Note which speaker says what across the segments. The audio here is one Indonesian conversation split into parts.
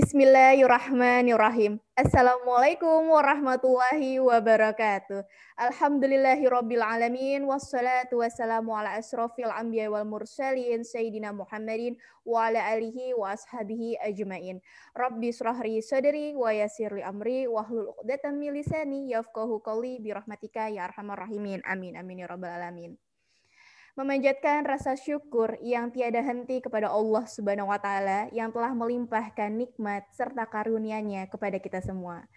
Speaker 1: Bismillahirrahmanirrahim. Assalamualaikum warahmatullahi wabarakatuh. Alhamdulillahirabbil alamin wassalatu wassalamu ala asrofil anbiya wal mursalin sayyidina Muhammadin wa ala alihi wa ashabihi ajmain. Rabbi shrah li sadri wa yassir li amri wahlul 'uqdatam min lisani yafqahu qawli bi rahmatika ya arhamar rahimin. Amin amin ya rabbal alamin. Memanjatkan rasa syukur yang tiada henti kepada Allah Subhanahu wa taala yang telah melimpahkan nikmat serta karunia-Nya kepada kita semua.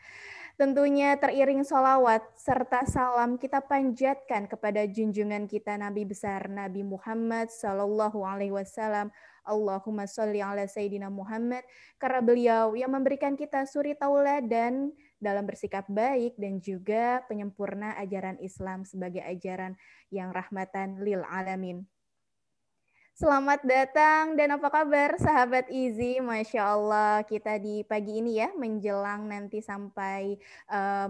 Speaker 1: Tentunya teriring sholawat serta salam kita panjatkan kepada junjungan kita Nabi besar Nabi Muhammad sallallahu alaihi wasallam. Allahumma sholli ala sayyidina Muhammad, karena beliau yang memberikan kita suri tauladan dalam bersikap baik dan juga penyempurna ajaran Islam sebagai ajaran yang rahmatan lil alamin. Selamat datang dan apa kabar sahabat Easy? Masya Allah kita di pagi ini ya menjelang nanti sampai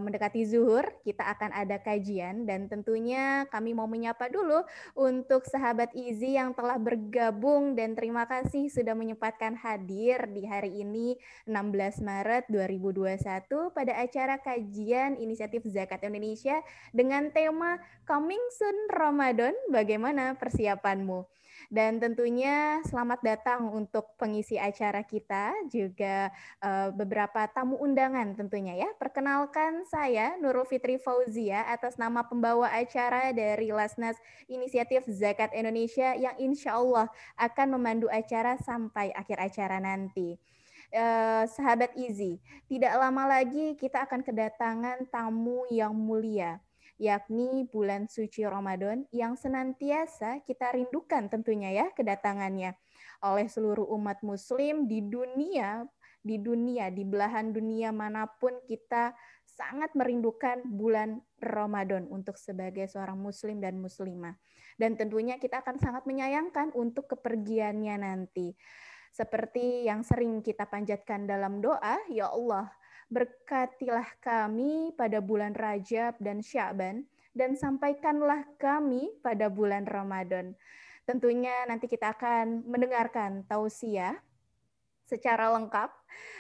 Speaker 1: mendekati zuhur kita akan ada kajian dan tentunya kami mau menyapa dulu untuk sahabat Easy yang telah bergabung dan terima kasih sudah menyempatkan hadir di hari ini 16 Maret 2021 pada acara kajian inisiatif Zakat Indonesia dengan tema Coming Soon Ramadan. Bagaimana persiapanmu? Dan tentunya selamat datang untuk pengisi acara kita, juga beberapa tamu undangan tentunya ya. Perkenalkan saya Nurul Fitri Fauzia atas nama pembawa acara dari Lasnas Inisiatif Zakat Indonesia yang insya Allah akan memandu acara sampai akhir acara nanti. Sahabat Easy, tidak lama lagi kita akan kedatangan tamu yang mulia, yakni bulan suci Ramadan yang senantiasa kita rindukan tentunya ya kedatangannya oleh seluruh umat muslim di dunia, di belahan dunia manapun kita sangat merindukan bulan Ramadan untuk sebagai seorang muslim dan muslimah. Dan tentunya kita akan sangat menyayangkan untuk kepergiannya nanti. Seperti yang sering kita panjatkan dalam doa, ya Allah, berkatilah kami pada bulan Rajab dan Sya'ban, dan sampaikanlah kami pada bulan Ramadan. Tentunya nanti kita akan mendengarkan tausiah secara lengkap.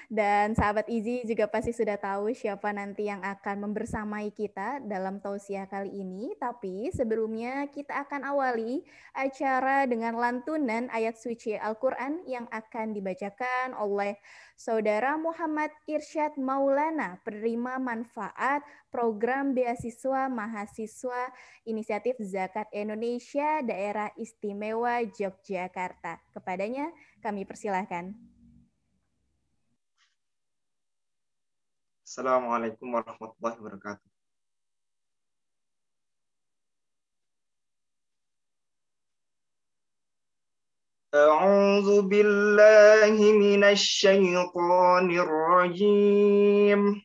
Speaker 1: Dan sahabat Easy juga pasti sudah tahu siapa nanti yang akan membersamai kita dalam tausiah kali ini. Tapi sebelumnya kita akan awali acara dengan lantunan ayat suci Al-Quran yang akan dibacakan oleh Saudara Muhammad Irsyad Maulana, penerima manfaat program beasiswa mahasiswa Inisiatif Zakat Indonesia Daerah Istimewa Yogyakarta. Kepadanya kami persilahkan.
Speaker 2: Assalamualaikum warahmatullahi wabarakatuh. A'udzu billahi minasy syaithanir rajim.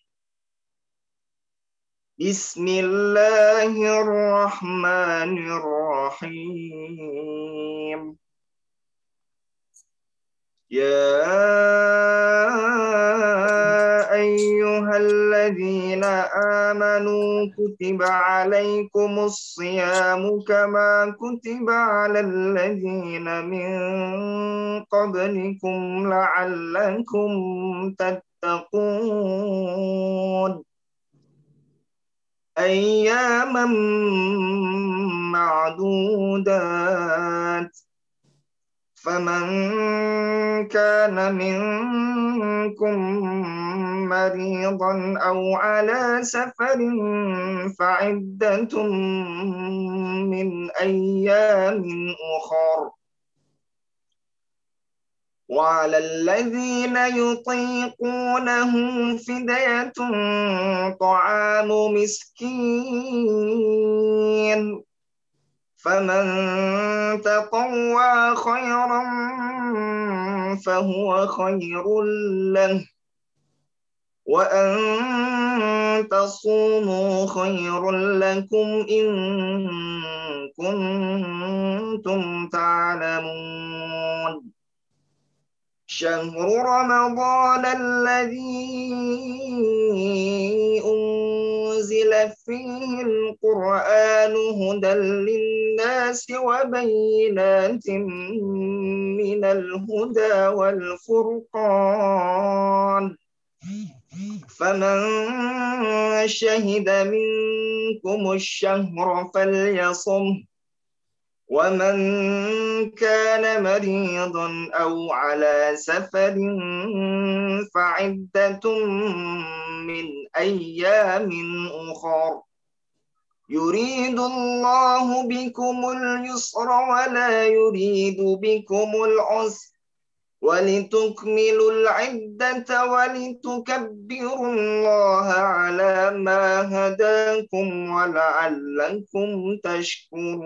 Speaker 2: Bismillahirrahmanirrahim. Ya ayyuhalladzina amanu kutiba alaikumus siyamu kama kutiba alal ladzina min qablikum la'allakum tattaqun. Ayyaman ma'dudat. فمن كان منكم مريضا أو على سفر فعدة من أيام أخر وعلى الذين يطيقونه فدية طعام مسكين فمن تطوع خيرا فهو خير له وأن تصوموا خير لكم إن كنتم تعلمون شهر رمضان الذي أنزل فيه القرآن القرآن هدى للناس وبينات من الهدى والفرقان فمن شهد منكم الشهر فليصمه ومن كان مريضا أو على سفر فعدة من أيام أخر يريد الله بكم اليسر ولا يريد بكم العسر ولتكملوا العدة ولتكبروا الله على ما هداكم ولعلكم تشكرون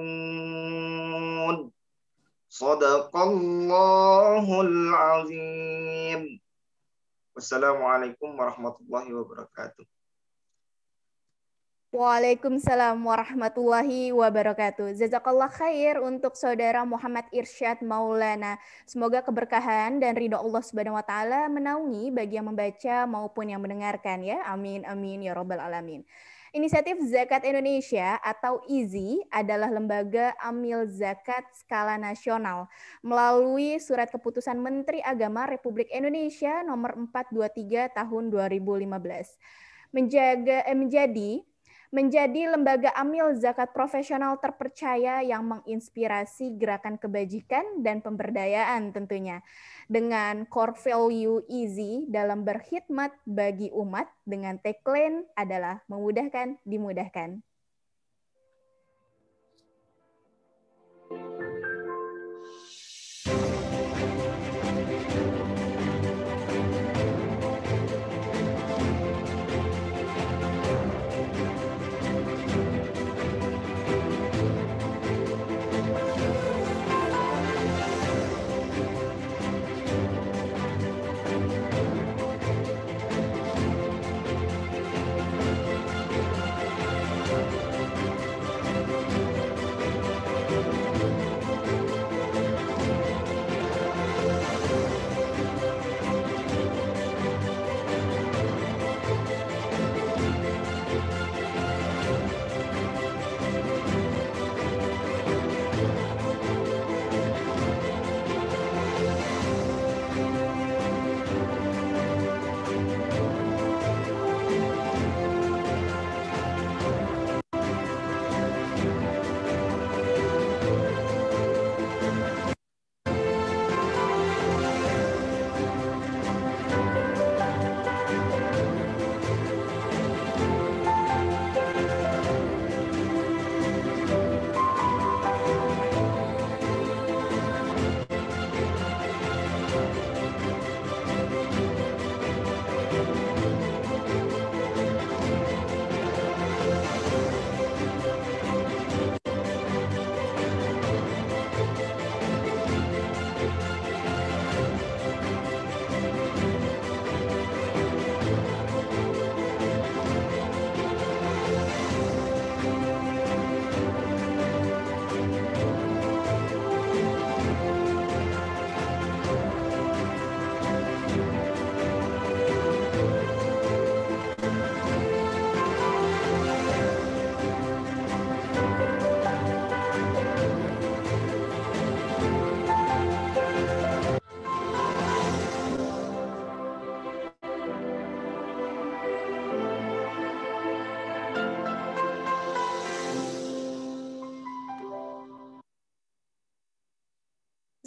Speaker 2: صدق الله العظيم والسلام عليكم ورحمة الله وبركاته.
Speaker 1: Waalaikumsalam warahmatullahi wabarakatuh. Jazakallah khair untuk saudara Muhammad Irsyad Maulana. Semoga keberkahan dan ridho Allah Subhanahu wa taala menaungi bagi yang membaca maupun yang mendengarkan ya. Amin amin ya rabbal alamin. Inisiatif Zakat Indonesia atau IZI adalah lembaga amil zakat skala nasional melalui Surat Keputusan Menteri Agama Republik Indonesia nomor 423 tahun 2015. Menjadi lembaga amil zakat profesional terpercaya yang menginspirasi gerakan kebajikan dan pemberdayaan tentunya. Dengan core value IZI dalam berkhidmat bagi umat dengan tagline adalah memudahkan dimudahkan.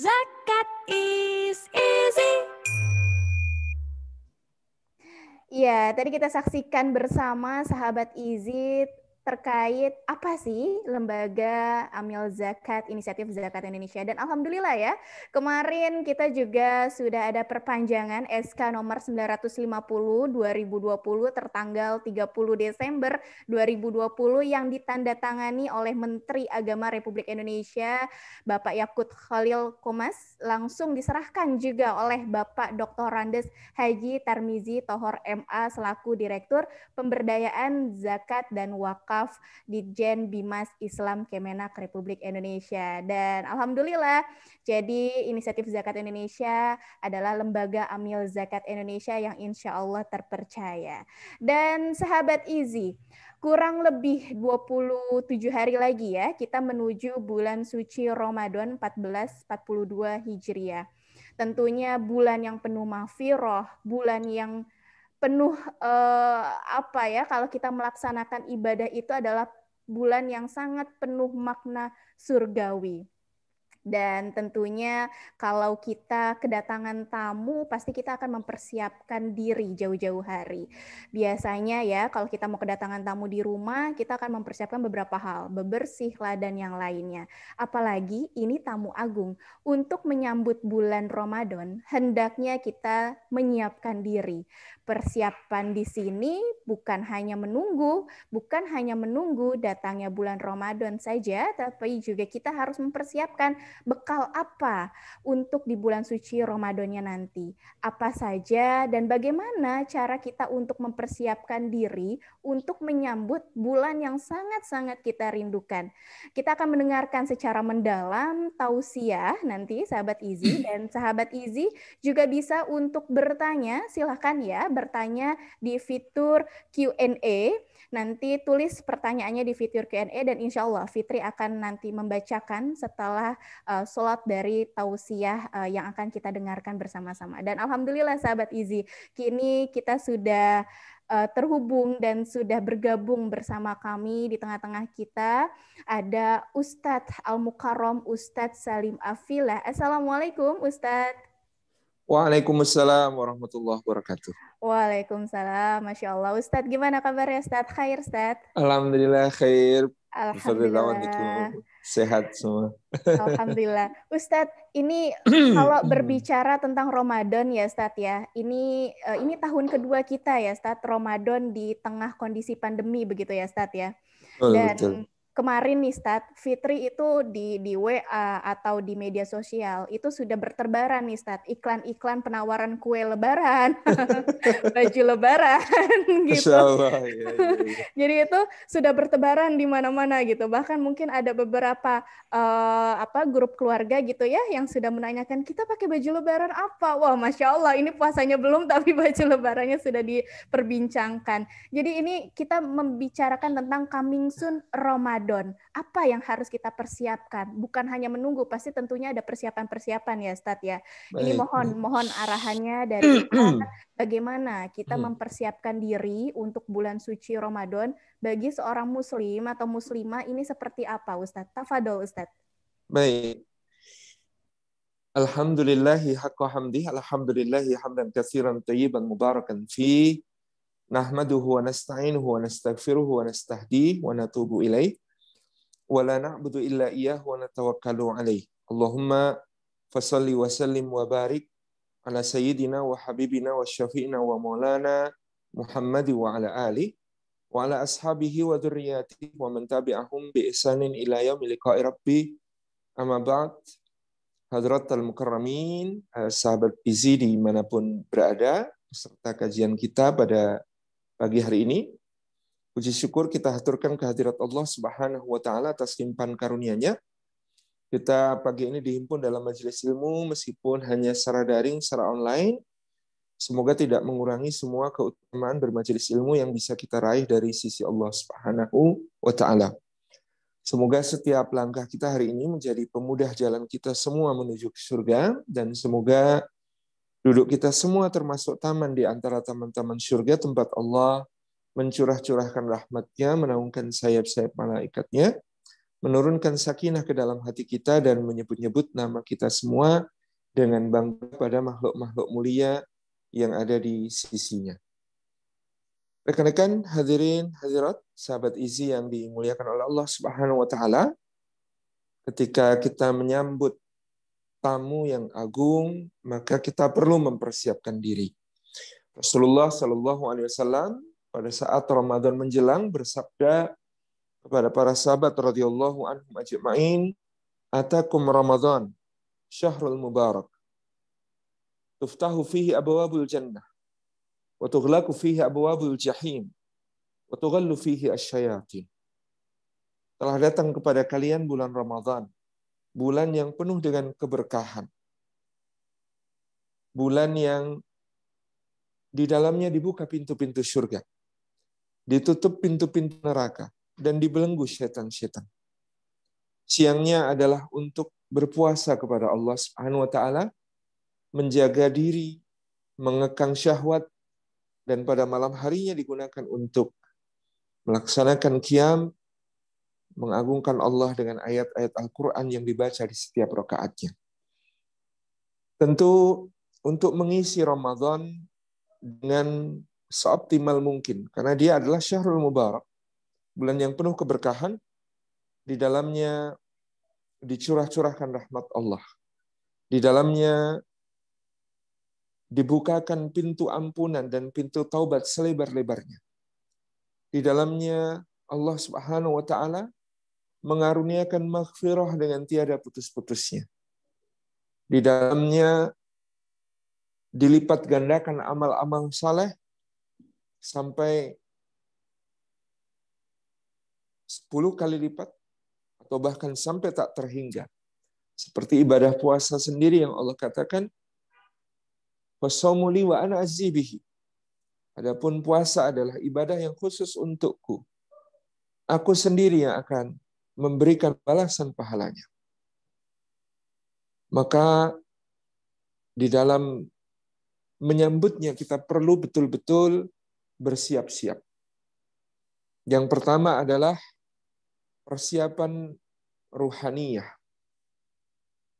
Speaker 3: Zakat is easy.
Speaker 1: Iya, tadi kita saksikan bersama sahabat IZI terkait apa sih lembaga amil zakat, inisiatif zakat Indonesia. Dan alhamdulillah ya, kemarin kita juga sudah ada perpanjangan SK nomor 950/2020 tertanggal 30 Desember 2020 yang ditandatangani oleh Menteri Agama Republik Indonesia Bapak Yakut Khalil Qomas, langsung diserahkan juga oleh Bapak Dr. Randes Haji Tarmizi Tohor MA selaku Direktur Pemberdayaan Zakat dan Wakaf Staf Ditjen Bimas Islam Kemenak Republik Indonesia. Dan alhamdulillah, jadi inisiatif Zakat Indonesia adalah lembaga amil zakat Indonesia yang insya Allah terpercaya. Dan sahabat Izzy, kurang lebih 27 hari lagi ya, kita menuju bulan suci Ramadan 1442 Hijriah. Tentunya bulan yang penuh maghfirah, bulan yang penuh kalau kita melaksanakan ibadah itu adalah bulan yang sangat penuh makna surgawi. Dan tentunya kalau kita kedatangan tamu, pasti kita akan mempersiapkan diri jauh-jauh hari. Biasanya ya, kalau kita mau kedatangan tamu di rumah, kita akan mempersiapkan beberapa hal, bebersih lah dan yang lainnya. Apalagi ini tamu agung. Untuk menyambut bulan Ramadan, hendaknya kita menyiapkan diri. Persiapan di sini bukan hanya menunggu datangnya bulan Ramadan saja, tapi juga kita harus mempersiapkan bekal apa untuk di bulan suci Ramadannya nanti. Apa saja dan bagaimana cara kita untuk mempersiapkan diri untuk menyambut bulan yang sangat-sangat kita rindukan. Kita akan mendengarkan secara mendalam tausiah nanti sahabat Izzy, dan sahabat Izzy juga bisa untuk bertanya, silahkan ya bertanya di fitur Q&A. Nanti tulis pertanyaannya di fitur Q&A dan insya Allah Fitri akan nanti membacakan setelah sholat dari tausiah yang akan kita dengarkan bersama-sama. Dan alhamdulillah sahabat Izzy, kini kita sudah terhubung dan sudah bergabung bersama kami. Di tengah-tengah kita ada Ustadz Al-Mukarram Ustadz Salim Afila. Assalamualaikum Ustadz.
Speaker 4: Waalaikumsalam warahmatullahi wabarakatuh.
Speaker 1: Waalaikumsalam, Masya Allah. Ustadz, gimana kabarnya Ustadz? Khair Ustadz?
Speaker 4: Alhamdulillah khair.
Speaker 1: Alhamdulillah.
Speaker 4: Sehat semua.
Speaker 1: Alhamdulillah. Ustadz, ini kalau berbicara tentang Ramadan ya Ustadz ya, ini tahun kedua kita ya Ustadz, Ramadan di tengah kondisi pandemi begitu ya Ustadz ya. Dan
Speaker 4: betul.
Speaker 1: Kemarin nih Ustadz, Fitri itu di WA atau di media sosial itu sudah berterbaran nih Ustadz, iklan-iklan penawaran kue lebaran, baju lebaran gitu.
Speaker 4: Allah, ya.
Speaker 1: Jadi itu sudah bertebaran di mana-mana gitu. Bahkan mungkin ada beberapa grup keluarga gitu ya yang sudah menanyakan, kita pakai baju lebaran apa? Wah, Masya Allah, ini puasanya belum tapi baju lebarannya sudah diperbincangkan. Jadi ini kita membicarakan tentang coming soon Ramadan. Apa yang harus kita persiapkan? Bukan hanya menunggu, pasti tentunya ada persiapan-persiapan ya Ustadz ya. Ini mohon arahannya dari Ustadz, bagaimana kita mempersiapkan diri untuk bulan suci Ramadan bagi seorang muslim atau muslimah ini seperti apa Ustadz? Tafadol Ustadz.
Speaker 4: Baik. Alhamdulillahi haqqa hamdih, alhamdulillahi hamdan katsiran thayyiban mubarakan fi, nahmaduhu wa nasta'inuhu wa nastaghfiruhu wa nastahdihi wa natubu ilaih. Wa la na'budu illa iyyahu wa natawakkalu alaih. Allahumma fasalli wa sallim wa barik ala sayyidina wa habibina wa syafi'ina wa maulana Muhammad wa ala alihi wa ala ashabihi wa dzurriyyatihi wa man tabi'ahum bi ihsanin ila yaumil liqa'i rabbi. Amma ba'd. Hadratal mukarramin, sahabat Izzy dimanapun berada, peserta kajian kita pada pagi hari ini. Puji syukur kita haturkan kehadirat Allah Subhanahu wa taala atas limpahan karunia-Nya. Kita pagi ini dihimpun dalam majelis ilmu meskipun hanya secara daring, secara online. Semoga tidak mengurangi semua keutamaan bermajelis ilmu yang bisa kita raih dari sisi Allah Subhanahu wa taala. Semoga setiap langkah kita hari ini menjadi pemudah jalan kita semua menuju ke surga, dan semoga duduk kita semua termasuk taman di antara taman-taman surga tempat Allah mencurah-curahkan rahmat-Nya, menaungkan sayap-sayap malaikat-Nya, menurunkan sakinah ke dalam hati kita dan menyebut-nyebut nama kita semua dengan bangga pada makhluk-makhluk mulia yang ada di sisinya. Rekan-rekan hadirin hadirat, sahabat Izzy yang dimuliakan oleh Allah Subhanahu wa taala, ketika kita menyambut tamu yang agung, maka kita perlu mempersiapkan diri. Rasulullah Shallallahu alaihi wasallam pada saat Ramadan menjelang bersabda kepada para sahabat radhiyallahu anhum ajma'in, "Atakum Ramadan, syahrul mubarak. Tuftahu fihi abwabul jannah, wa tughlaqu fihi abwabul jahim, wa tughallu fihi asyayatin." telah datang kepada kalian bulan Ramadan, bulan yang penuh dengan keberkahan, bulan yang di dalamnya dibuka pintu-pintu surga, ditutup pintu-pintu neraka, dan dibelenggu setan-setan. Siangnya adalah untuk berpuasa kepada Allah Subhanahu wa taala, menjaga diri, mengekang syahwat, dan pada malam harinya digunakan untuk melaksanakan qiyam, mengagungkan Allah dengan ayat-ayat Al-Quran yang dibaca di setiap rakaatnya. Tentu untuk mengisi Ramadan dengan seoptimal mungkin, karena dia adalah Syahrul Mubarak, bulan yang penuh keberkahan, di dalamnya dicurah-curahkan rahmat Allah. Di dalamnya dibukakan pintu ampunan dan pintu taubat selebar-lebarnya. Di dalamnya Allah Subhanahu wa taala mengaruniakan maghfirah dengan tiada putus-putusnya. Di dalamnya dilipat gandakan amal-amal saleh sampai 10 kali lipat atau bahkan sampai tak terhingga. Seperti ibadah puasa sendiri yang Allah katakan, "Wasaumu li wa ana azzi bihi." Adapun puasa adalah ibadah yang khusus untukku. Aku sendiri yang akan memberikan balasan pahalanya. Maka di dalam menyambutnya kita perlu betul-betul bersiap-siap. Yang pertama adalah persiapan ruhaniyah.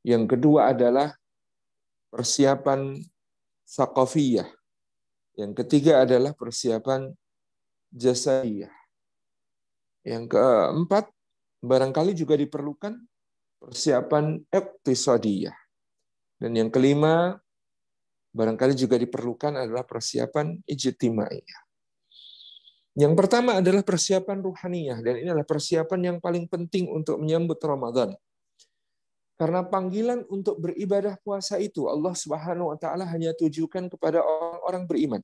Speaker 4: Yang kedua adalah persiapan tsaqafiyah. Yang ketiga adalah persiapan jasadiyah. Yang keempat, barangkali juga diperlukan persiapan iqtisadiyah. Dan yang kelima, barangkali juga diperlukan adalah persiapan ijtimaiyah. Yang pertama adalah persiapan ruhaniyah, dan ini adalah persiapan yang paling penting untuk menyambut Ramadan. Karena panggilan untuk beribadah puasa itu Allah Subhanahu wa taala hanya tujukan kepada orang-orang beriman.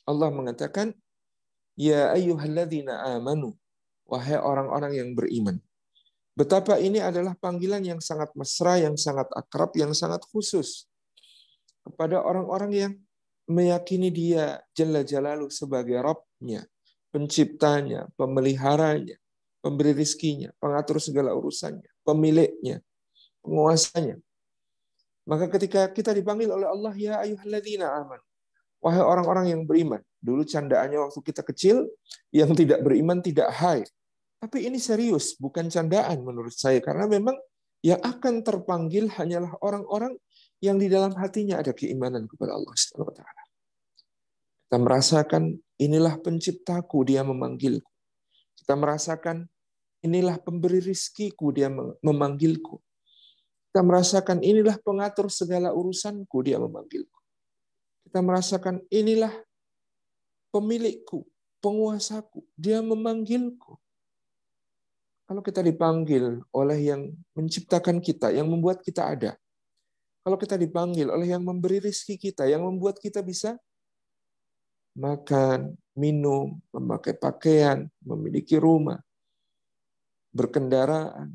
Speaker 4: Allah mengatakan, "Ya ayyuhalladzina amanu," wahai orang-orang yang beriman. Betapa ini adalah panggilan yang sangat mesra, yang sangat akrab, yang sangat khusus kepada orang-orang yang meyakini Dia Jalla Jalaluh sebagai Rabb-nya, penciptanya, pemeliharanya, pemberi rizkinya, pengatur segala urusannya, pemiliknya, penguasanya. Maka ketika kita dipanggil oleh Allah, ya ayyuhalladzina amanu, wahai orang-orang yang beriman. Dulu candaannya waktu kita kecil, yang tidak beriman tidak hai. Tapi ini serius, bukan candaan menurut saya. Karena memang yang akan terpanggil hanyalah orang-orang yang di dalam hatinya ada keimanan kepada Allah Subhanahu wa taala. Kita merasakan inilah penciptaku, Dia memanggilku. Kita merasakan inilah pemberi rizkiku, Dia memanggilku. Kita merasakan inilah pengatur segala urusanku, Dia memanggilku. Kita merasakan inilah pemilikku, penguasaku, Dia memanggilku. Kalau kita dipanggil oleh yang menciptakan kita, yang membuat kita ada. Kalau kita dipanggil oleh yang memberi rezeki kita, yang membuat kita bisa makan, minum, memakai pakaian, memiliki rumah, berkendaraan,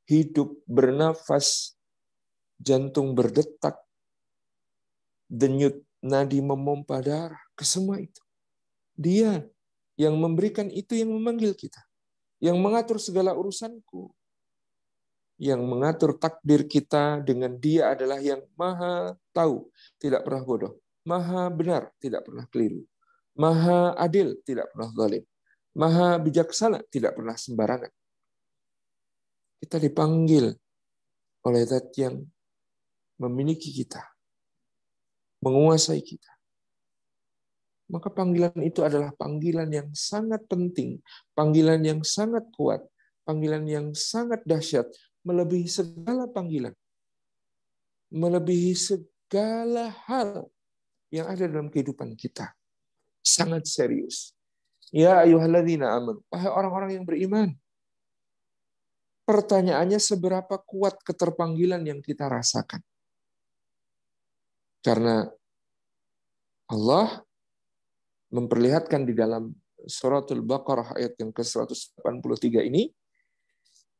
Speaker 4: hidup, bernafas, jantung berdetak, denyut nadi memompa darah, ke semua itu. Dia yang memberikan itu, yang memanggil kita. Yang mengatur segala urusanku. Yang mengatur takdir kita dengan Dia adalah yang maha tahu, tidak pernah bodoh. Maha benar, tidak pernah keliru. Maha adil, tidak pernah zalim. Maha bijaksana, tidak pernah sembarangan. Kita dipanggil oleh Zat yang memiliki kita, menguasai kita. Maka panggilan itu adalah panggilan yang sangat penting, panggilan yang sangat kuat, panggilan yang sangat dahsyat, melebihi segala panggilan, melebihi segala hal yang ada dalam kehidupan kita. Sangat serius. Ya ayyuhalladzina amanu, wahai orang-orang yang beriman. Pertanyaannya, seberapa kuat keterpanggilan yang kita rasakan? Karena Allah memperlihatkan di dalam suratul Baqarah ayat yang ke-183 ini,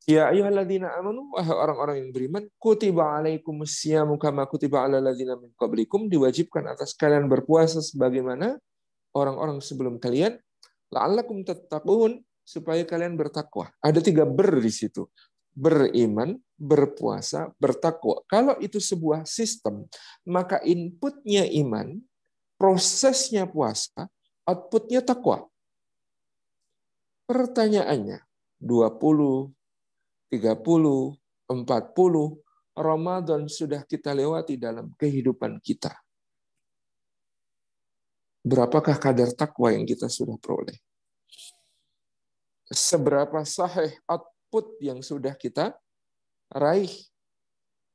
Speaker 4: ya ayyuhalladzina amanu, wahai orang-orang yang beriman, kutiba alaikumusyamu kama kutiba alal ladzina min qablikum, diwajibkan atas kalian berpuasa sebagaimana orang-orang sebelum kalian, la'allakum tattaqun, supaya kalian bertakwa. Ada 3 di situ. Beriman, berpuasa, bertakwa. Kalau itu sebuah sistem, maka inputnya iman, prosesnya puasa, outputnya takwa. Pertanyaannya, 20, 30, 40, Ramadan sudah kita lewati dalam kehidupan kita. Berapakah kadar takwa yang kita sudah peroleh? Seberapa sahih output yang sudah kita raih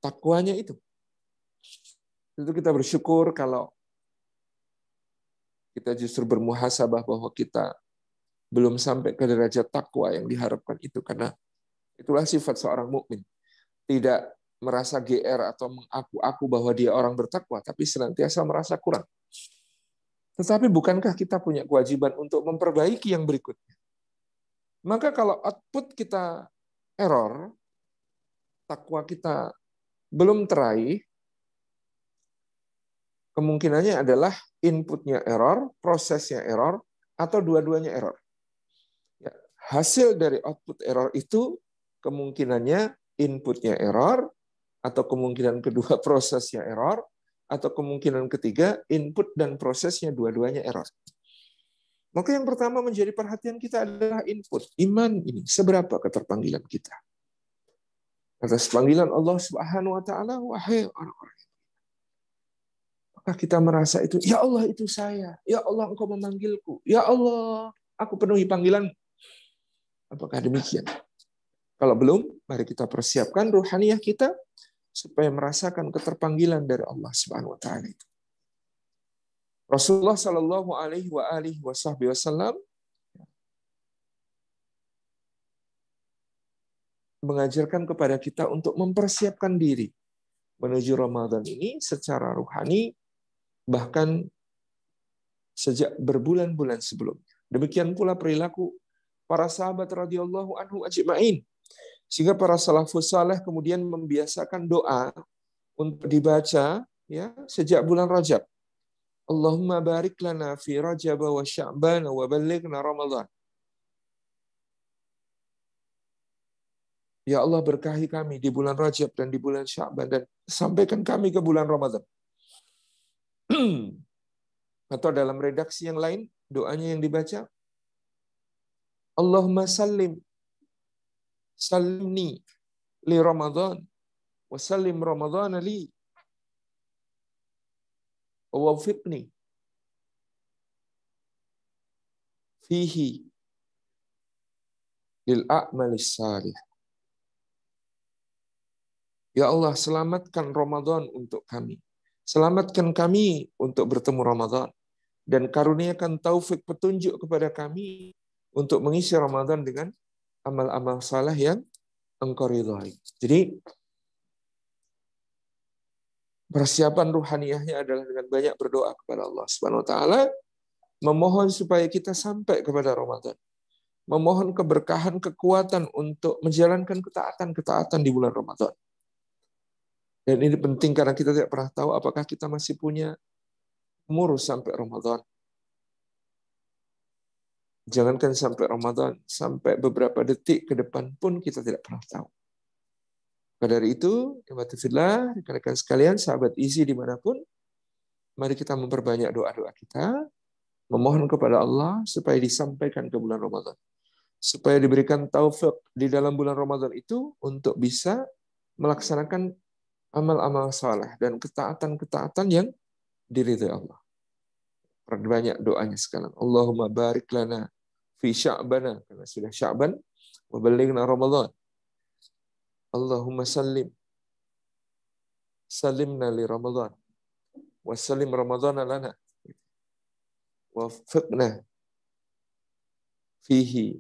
Speaker 4: takwanya itu? Itu kita bersyukur kalau kita justru bermuhasabah bahwa kita belum sampai ke derajat takwa yang diharapkan itu, karena itulah sifat seorang mukmin. Tidak merasa GR atau mengaku-aku bahwa dia orang bertakwa, tapi senantiasa merasa kurang. Tetapi bukankah kita punya kewajiban untuk memperbaiki yang berikutnya? Maka kalau output kita error, takwa kita belum teraih, kemungkinannya adalah inputnya error, prosesnya error, atau dua-duanya error. Ya, hasil dari output error itu kemungkinannya inputnya error, atau kemungkinan kedua prosesnya error, atau kemungkinan ketiga input dan prosesnya dua-duanya error. Maka yang pertama menjadi perhatian kita adalah input. Iman ini, seberapa keterpanggilan kita atas panggilan Allah Subhanahu wa taala, wahai orang-orang. Maka kita merasa itu, ya Allah itu saya, ya Allah Engkau memanggilku, ya Allah aku penuhi panggilan. Apakah demikian? Kalau belum, mari kita persiapkan ruhaniyah kita supaya merasakan keterpanggilan dari Allah Subhanahu wa taala itu. Rasulullah sallallahu alaihi wasallam mengajarkan kepada kita untuk mempersiapkan diri menuju Ramadan ini secara ruhani, bahkan sejak berbulan-bulan sebelumnya. Demikian pula perilaku para sahabat radhiyallahu anhu ajma'in. Sehingga para salafus saleh kemudian membiasakan doa untuk dibaca ya sejak bulan Rajab. Allahumma barik lana fi Rajab wa Sya'ban wa ballighna Ramadan. Ya Allah berkahi kami di bulan Rajab dan di bulan Sya'ban dan sampaikan kami ke bulan Ramadan. Atau dalam redaksi yang lain doanya yang dibaca, Allahumma sallimni li Ramadan wa sallim Ramadan li wa wafiqni fihi lil a'malis salih. Ya Allah, selamatkan Ramadan untuk kami. Selamatkan kami untuk bertemu Ramadan. Dan karuniakan taufik petunjuk kepada kami untuk mengisi Ramadan dengan amal-amal saleh yang Engkau ridhai. Jadi, persiapan ruhaniyahnya adalah dengan banyak berdoa kepada Allah Subhanahu wa taala, memohon supaya kita sampai kepada Ramadan. Memohon keberkahan, kekuatan untuk menjalankan ketaatan-ketaatan di bulan Ramadan. Dan ini penting karena kita tidak pernah tahu apakah kita masih punya umur sampai Ramadan. Jangankan sampai Ramadan, sampai beberapa detik ke depan pun kita tidak pernah tahu. Maka dari itu, rekan-rekan sekalian, sahabat Easy dimanapun, mari kita memperbanyak doa-doa kita, memohon kepada Allah supaya disampaikan ke bulan Ramadan. Supaya diberikan taufik di dalam bulan Ramadan itu untuk bisa melaksanakan amal-amal saleh dan ketaatan-ketaatan yang diridhai Allah. Perbanyak doanya sekarang. Allahumma barik lana fi Sya'bana, karena sudah Sya'ban, wa ballighna Ramadan. Allahumma salimna li Ramadan wa salim Ramadan lana wa fiqna fihi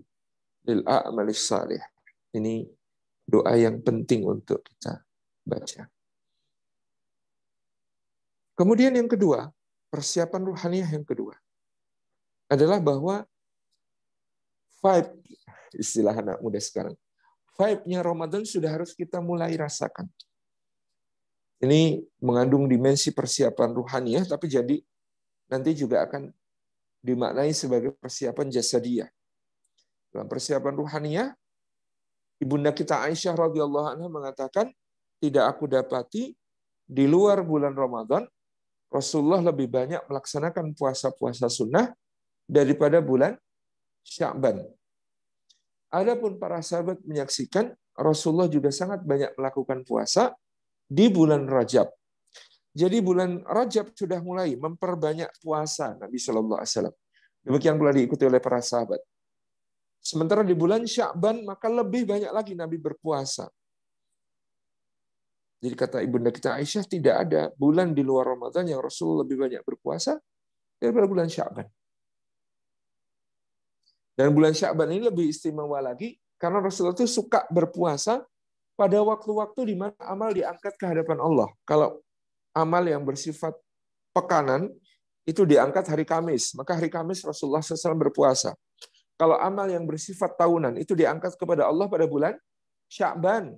Speaker 4: lil a'malis salih. Ini doa yang penting untuk kita baca. Kemudian yang kedua, persiapan ruhaniyah yang kedua adalah bahwa Vibe, istilah anak muda sekarang. Vibe-nya Ramadan sudah harus kita mulai rasakan. Ini mengandung dimensi persiapan ruhaniyah, tapi jadi nanti juga akan dimaknai sebagai persiapan jasadiyah. Dalam persiapan ruhaniyah, ibunda kita Aisyah radhiyallahu anha mengatakan, tidak aku dapati di luar bulan Ramadan, Rasulullah lebih banyak melaksanakan puasa-puasa sunnah daripada bulan Sya'ban. Adapun para sahabat menyaksikan Rasulullah juga sangat banyak melakukan puasa di bulan Rajab. Jadi bulan Rajab sudah mulai memperbanyak puasa Nabi Shallallahu Alaihi Wasallam. Demikian pula diikuti oleh para sahabat. Sementara di bulan Sya'ban maka lebih banyak lagi Nabi berpuasa. Jadi kata ibunda kita Aisyah, tidak ada bulan di luar Ramadan yang Rasul lebih banyak berpuasa daripada bulan Sya'ban. Dan bulan Sya'ban ini lebih istimewa lagi karena Rasulullah itu suka berpuasa pada waktu-waktu di mana amal diangkat ke hadapan Allah. Kalau amal yang bersifat pekanan itu diangkat hari Kamis, maka hari Kamis Rasulullah SAW berpuasa. Kalau amal yang bersifat tahunan itu diangkat kepada Allah pada bulan Sya'ban,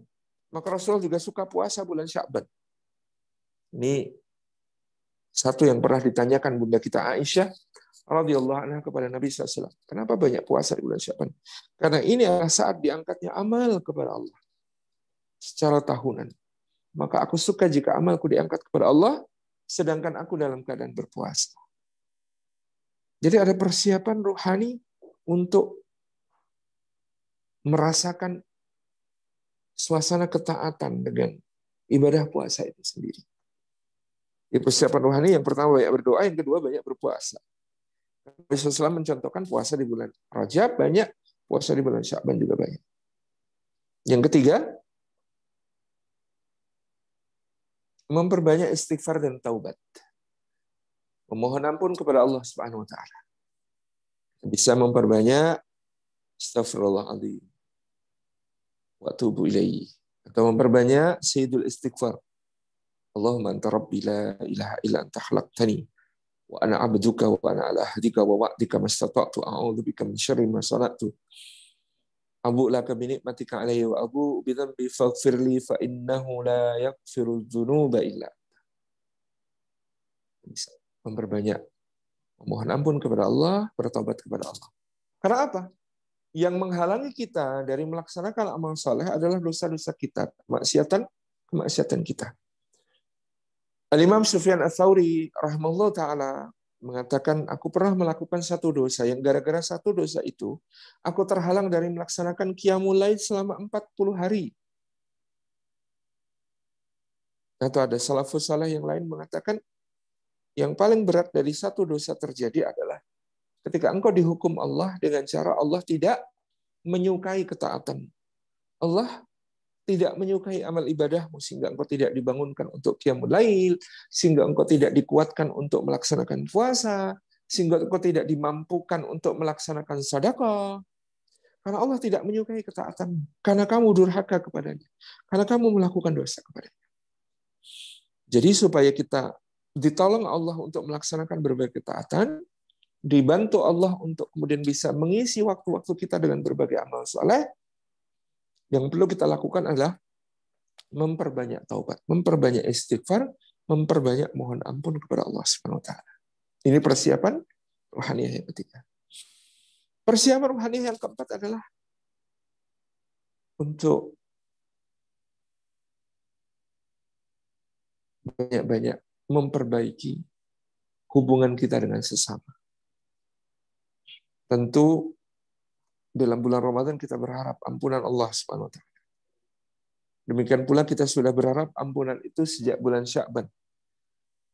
Speaker 4: maka Rasulullah juga suka puasa bulan Sya'ban. Ini satu yang pernah ditanyakan bunda kita Aisyah radhiyallahu anha kepada Nabi SAW. Kenapa banyak puasa di bulan Sya'ban? Karena ini adalah saat diangkatnya amal kepada Allah secara tahunan. Maka aku suka jika amalku diangkat kepada Allah, sedangkan aku dalam keadaan berpuasa. Jadi ada persiapan rohani untuk merasakan suasana ketaatan dengan ibadah puasa itu sendiri. Di persiapan rohani yang pertama banyak berdoa, yang kedua banyak berpuasa. Nabi SAW mencontohkan puasa di bulan Rajab banyak, puasa di bulan Sya'ban juga banyak. Yang ketiga, memperbanyak istighfar dan taubat. Memohon ampun kepada Allah Subhanahu wa taala. Bisa memperbanyak astagfirullahaladzim wa atubu ilaihi, atau memperbanyak sayyidul istighfar. Allahumma anta rabbi la ilaha illa anta khalaqtani wa ana 'abduka wa ana 'ala ahdika wa wa'dika mastata'tu a'udzubika min syarri ma sana'tu. Abu laka bi ni'matika 'alayya wa abu bi dhanbi faghfirli fa innahu la yaghfiru dzunuba illa anta. Bisa memperbanyak memohon ampun kepada Allah, bertobat kepada Allah. Karena apa? Yang menghalangi kita dari melaksanakan amal saleh adalah dosa-dosa kita, kemaksiatan kita. Al-Imam Sufyan Ats-Tsauri rahimahullah taala mengatakan, aku pernah melakukan satu dosa yang gara-gara satu dosa itu aku terhalang dari melaksanakan qiyamul lail selama 40 hari. Atau ada salafus saleh yang lain mengatakan, yang paling berat dari satu dosa terjadi adalah ketika engkau dihukum Allah dengan cara Allah tidak menyukai ketaatan. Allah tidak menyukai amal ibadahmu sehingga engkau tidak dibangunkan untuk qiyamul lail, sehingga engkau tidak dikuatkan untuk melaksanakan puasa, sehingga engkau tidak dimampukan untuk melaksanakan sedekah. Karena Allah tidak menyukai ketaatan, karena kamu durhaka kepadanya, karena kamu melakukan dosa kepadanya. Jadi supaya kita ditolong Allah untuk melaksanakan berbagai ketaatan, dibantu Allah untuk kemudian bisa mengisi waktu-waktu kita dengan berbagai amal saleh, yang perlu kita lakukan adalah memperbanyak taubat, memperbanyak istighfar, memperbanyak mohon ampun kepada Allah Subhanahu wa taala. Ini persiapan rohaniyah yang ketiga. Persiapan rohaniyah yang keempat adalah untuk banyak-banyak memperbaiki hubungan kita dengan sesama. Tentu dalam bulan Ramadan kita berharap ampunan Allah Subhanahu wa taala. Demikian pula kita sudah berharap ampunan itu sejak bulan Sya'ban.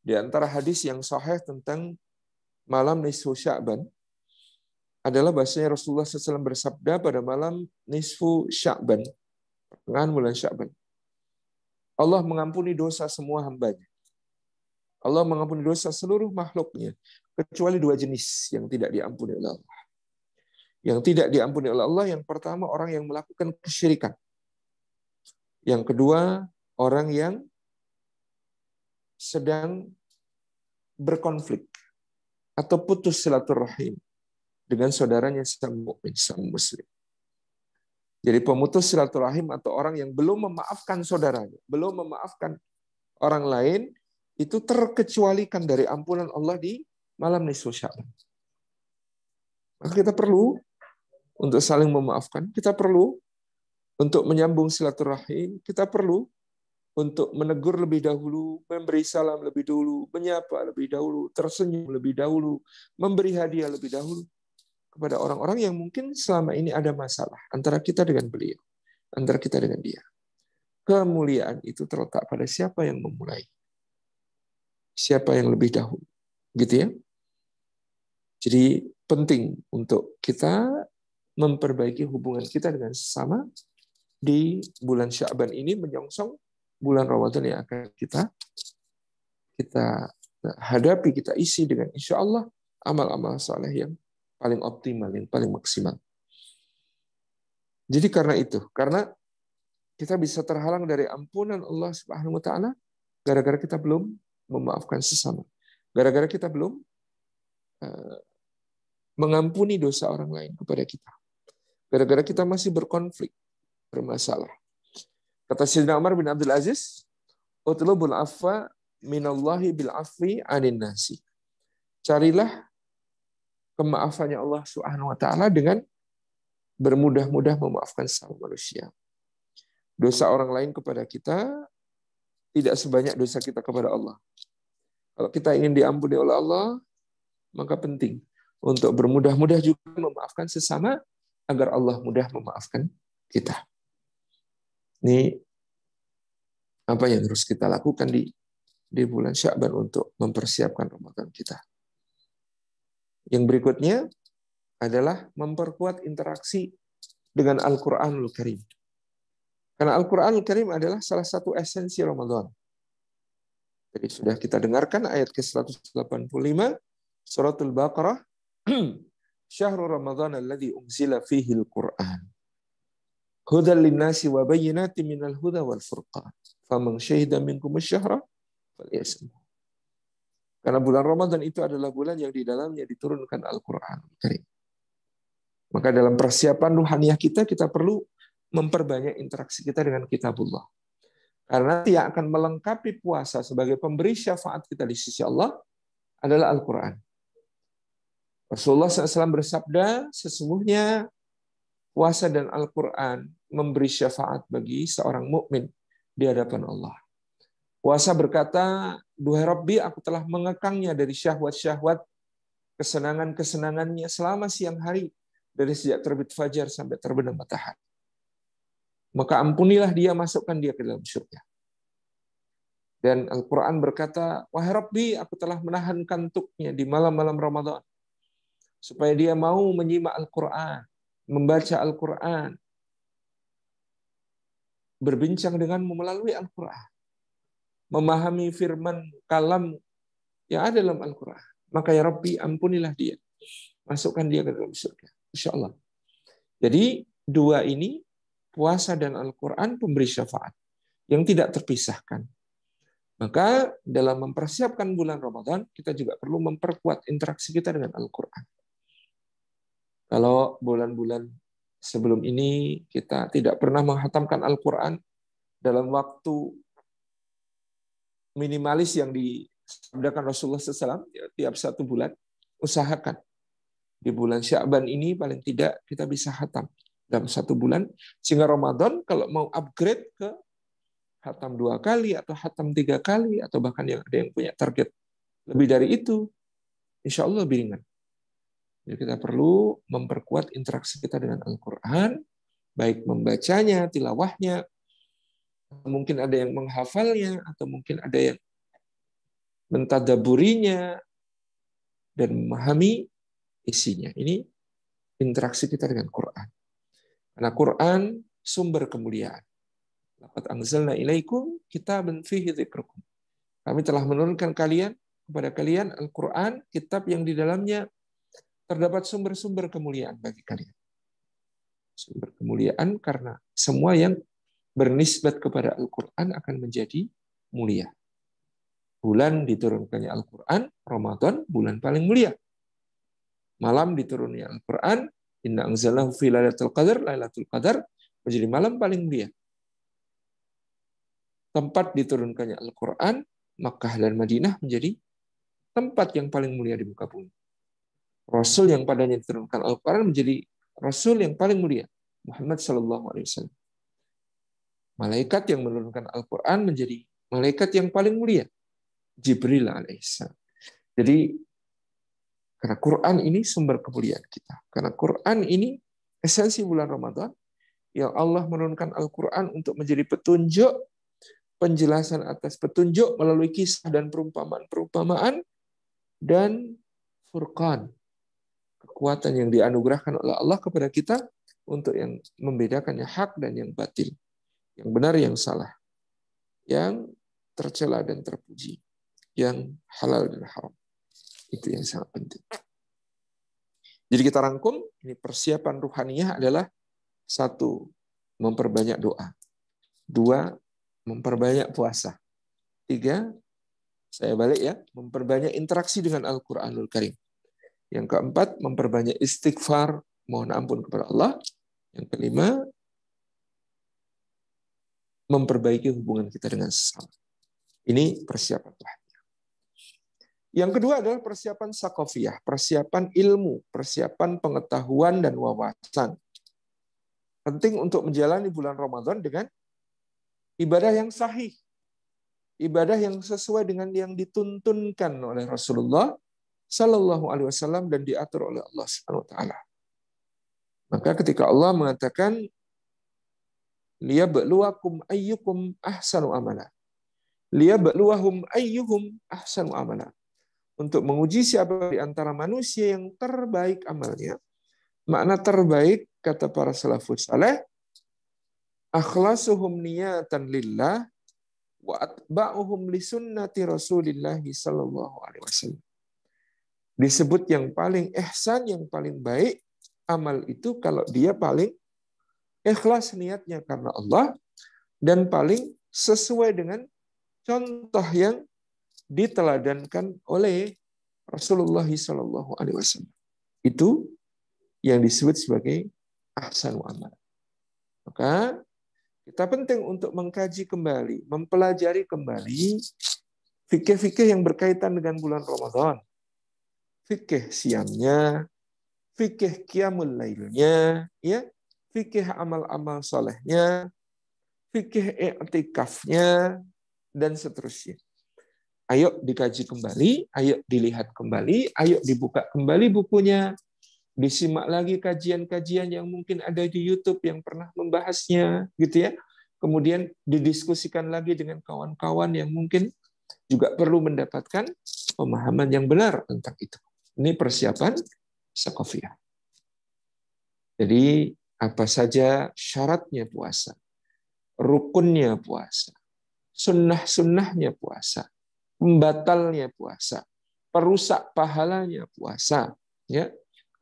Speaker 4: Di antara hadis yang sahih tentang malam nisfu Sya'ban adalah bahasanya Rasulullah SAW bersabda pada malam nisfu Sya'ban, pertengahan bulan Sya'ban, Allah mengampuni dosa semua hambanya. Allah mengampuni dosa seluruh makhluknya, kecuali dua jenis yang tidak diampuni oleh Allah. Yang tidak diampuni oleh Allah, yang pertama orang yang melakukan kesyirikan. Yang kedua, orang yang sedang berkonflik atau putus silaturahim dengan saudaranya sesama mukmin, sesama muslim. Jadi pemutus silaturahim atau orang yang belum memaafkan saudaranya, belum memaafkan orang lain, itu terkecualikan dari ampunan Allah di malam nisfu Sya'ban. Maka kita perlu untuk saling memaafkan, kita perlu untuk menyambung silaturahim, kita perlu untuk menegur lebih dahulu, memberi salam lebih dulu, menyapa lebih dahulu, tersenyum lebih dahulu, memberi hadiah lebih dahulu kepada orang-orang yang mungkin selama ini ada masalah antara kita dengan beliau, antara kita dengan dia. Kemuliaan itu terletak pada siapa yang memulai, siapa yang lebih dahulu, gitu ya. Jadi penting untuk kita memperbaiki hubungan kita dengan sesama di bulan Sya'ban ini, menyongsong bulan Ramadan yang akan kita hadapi, kita isi dengan insya Allah amal-amal saleh yang paling optimal, yang paling maksimal. Jadi karena itu, karena kita bisa terhalang dari ampunan Allah Subhanahu wa taala gara-gara kita belum memaafkan sesama. Gara-gara kita belum mengampuni dosa orang lain kepada kita. Gara-gara kita masih berkonflik, bermasalah. Kata Sayyidina Umar bin Abdul Aziz, "Utlubul afwa minallahi bil afwi 'anin nasi." Carilah kemaafannya Allah Subhanahu wa taala dengan bermudah-mudah memaafkan sesama manusia. Dosa orang lain kepada kita tidak sebanyak dosa kita kepada Allah. Kalau kita ingin diampuni oleh Allah, maka penting untuk bermudah-mudah juga memaafkan sesama agar Allah mudah memaafkan kita. Ini apa yang harus kita lakukan di bulan Sya'ban untuk mempersiapkan Ramadan kita. Yang berikutnya adalah memperkuat interaksi dengan Al-Quranul Karim. Karena Al-Quranul Karim adalah salah satu esensi Ramadan. Jadi sudah kita dengarkan ayat ke-185 Suratul Baqarah, Syahrul Ramadan alladzi unzila fihi al-Qur'an. Hudan linnasi wa bayyinatin minal huda wal furqan. Faman syahida minkum asy-syahra falyasum. Karena bulan Ramadan itu adalah bulan yang di dalamnya diturunkan Al-Quran Karim. Maka dalam persiapan ruhaniyah kita perlu memperbanyak interaksi kita dengan kitabullah. Karena yang akan melengkapi puasa sebagai pemberi syafaat kita di sisi Allah adalah Al-Quran. Rasulullah SAW bersabda, sesungguhnya puasa dan Al-Quran memberi syafaat bagi seorang mukmin di hadapan Allah. Puasa berkata, "Duhai Rabbi, aku telah mengekangnya dari syahwat-syahwat, kesenangan-kesenangannya selama siang hari, dari sejak terbit fajar sampai terbenam matahari. Maka ampunilah dia, masukkan dia ke dalam surga." Dan Al-Quran berkata, "Wahai Rabbi, aku telah menahan kantuknya di malam-malam Ramadan, supaya dia mau menyimak Al-Quran, membaca Al-Quran, berbincang denganmu melalui Al-Quran, memahami firman kalam yang ada dalam Al-Quran. Maka ya Rabbi, ampunilah dia, masukkan dia ke dalam surga." Insya Allah. Jadi dua ini, puasa dan Al-Quran, pemberi syafaat yang tidak terpisahkan. Maka dalam mempersiapkan bulan Ramadan, kita juga perlu memperkuat interaksi kita dengan Al-Quran. Kalau bulan-bulan sebelum ini kita tidak pernah menghatamkan Al-Quran dalam waktu minimalis yang disabdakan Rasulullah SAW, ya, tiap satu bulan, usahakan. Di bulan Sya'ban ini paling tidak kita bisa hatam dalam satu bulan, sehingga Ramadan kalau mau upgrade ke hatam 2 kali atau hatam 3 kali, atau bahkan yang ada yang punya target lebih dari itu, insya Allah lebih ringan. Jadi kita perlu memperkuat interaksi kita dengan Al-Quran, baik membacanya, tilawahnya, mungkin ada yang menghafalnya, atau mungkin ada yang mentadaburinya dan memahami isinya. Ini interaksi kita dengan Quran. Karena Quran sumber kemuliaan. Laqad anzalna ilaikum kitaban fihi dzikrukum. Kami telah menurunkan kepada kalian Al-Quran, kitab yang di dalamnya terdapat sumber-sumber kemuliaan bagi kalian. Sumber kemuliaan karena semua yang bernisbat kepada Al-Quran akan menjadi mulia. Bulan diturunkannya Al-Quran, Ramadan, bulan paling mulia. Malam diturunnya Al-Quran, inna anzalnahu fi lailatul qadar, lailatul qadar menjadi malam paling mulia. Tempat diturunkannya Al-Quran, Makkah dan Madinah menjadi tempat yang paling mulia di muka bumi. Rasul yang padanya diturunkan Al-Quran menjadi Rasul yang paling mulia, Muhammad sallallahu alaihi wasallam. Malaikat yang menurunkan Al-Quran menjadi malaikat yang paling mulia, Jibril alaihissalam. Jadi karena Quran ini sumber kemuliaan kita. Karena Quran ini esensi bulan Ramadan, yang Allah menurunkan Al-Quran untuk menjadi petunjuk, penjelasan atas petunjuk melalui kisah dan perumpamaan-perumpamaan, dan Furqan, kekuatan yang dianugerahkan oleh Allah kepada kita untuk yang membedakan yang hak dan yang batil, yang benar, yang salah, yang tercela dan terpuji, yang halal dan haram. Itu yang sangat penting. Jadi kita rangkum, ini persiapan ruhaniyah adalah 1, memperbanyak doa. 2, memperbanyak puasa. 3, saya balik ya, memperbanyak interaksi dengan Al-Quranul Karim. Yang keempat, memperbanyak istighfar, mohon ampun kepada Allah. Yang kelima, memperbaiki hubungan kita dengan sesama. Ini persiapan ruhaniyah. Yang kedua adalah persiapan sakofiyah, persiapan ilmu, persiapan pengetahuan dan wawasan. Penting untuk menjalani bulan Ramadan dengan ibadah yang sahih, ibadah yang sesuai dengan yang dituntunkan oleh Rasulullah Sallallahu Alaihi Wasallam dan diatur oleh Allah Subhanahu Wa Taala. Maka ketika Allah mengatakan, liyabluwakum ayyukum ahsanu amala, liyabluwahum ayyuhum ahsanu amala, untuk menguji siapa di antara manusia yang terbaik amalnya. Makna terbaik, kata para salafus saleh, akhlasuhum niyatan lillah wa atba'uhum li sunnati Rasulillah sallallahu alaihi wasallam. Disebut yang paling ihsan, yang paling baik amal itu kalau dia paling ikhlas niatnya karena Allah dan paling sesuai dengan contoh yang diteladankan oleh Rasulullah sallallahu alaihi wasallam. Itu yang disebut sebagai ahsanu amal. Maka kita penting untuk mengkaji kembali, mempelajari kembali fikih-fikih yang berkaitan dengan bulan Ramadan. Fikih siamnya, fikih qiyamul lailnya, ya, fikih amal-amal solehnya, fikih i'tikafnya, dan seterusnya. Ayo dikaji kembali, ayo dilihat kembali, ayo dibuka kembali bukunya, disimak lagi kajian-kajian yang mungkin ada di YouTube yang pernah membahasnya, gitu ya. Kemudian didiskusikan lagi dengan kawan-kawan yang mungkin juga perlu mendapatkan pemahaman yang benar tentang itu. Ini persiapan sakofiyah. Jadi apa saja syaratnya puasa, rukunnya puasa, sunnah-sunnahnya puasa, pembatalnya puasa, perusak pahalanya puasa, ya,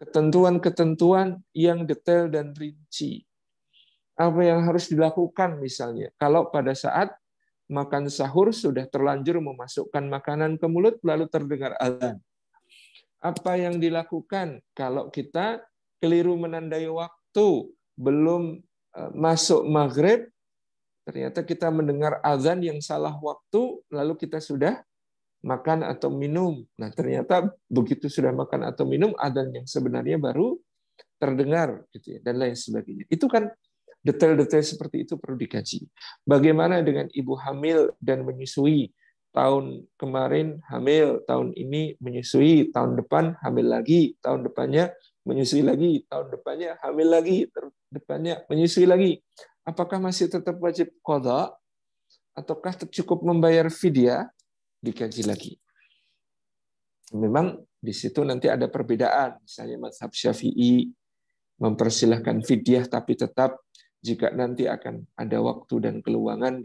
Speaker 4: ketentuan-ketentuan yang detail dan rinci. Apa yang harus dilakukan misalnya kalau pada saat makan sahur sudah terlanjur memasukkan makanan ke mulut lalu terdengar azan. Apa yang dilakukan kalau kita keliru menandai waktu, belum masuk maghrib, ternyata kita mendengar azan yang salah waktu, lalu kita sudah makan atau minum. Nah, ternyata begitu sudah makan atau minum, azan yang sebenarnya baru terdengar, gitu ya, dan lain sebagainya. Itu kan detail-detail seperti itu perlu dikaji. Bagaimana dengan ibu hamil dan menyusui? Tahun kemarin hamil, tahun ini menyusui, tahun depan hamil lagi, tahun depannya menyusui lagi, tahun depannya hamil lagi, tahun depannya menyusui lagi. Apakah masih tetap wajib qadha ataukah cukup membayar fidyah? Dikaji lagi. Memang di situ nanti ada perbedaan. Misalnya mazhab Syafi'i mempersilahkan fidyah, tapi tetap jika nanti akan ada waktu dan keluangan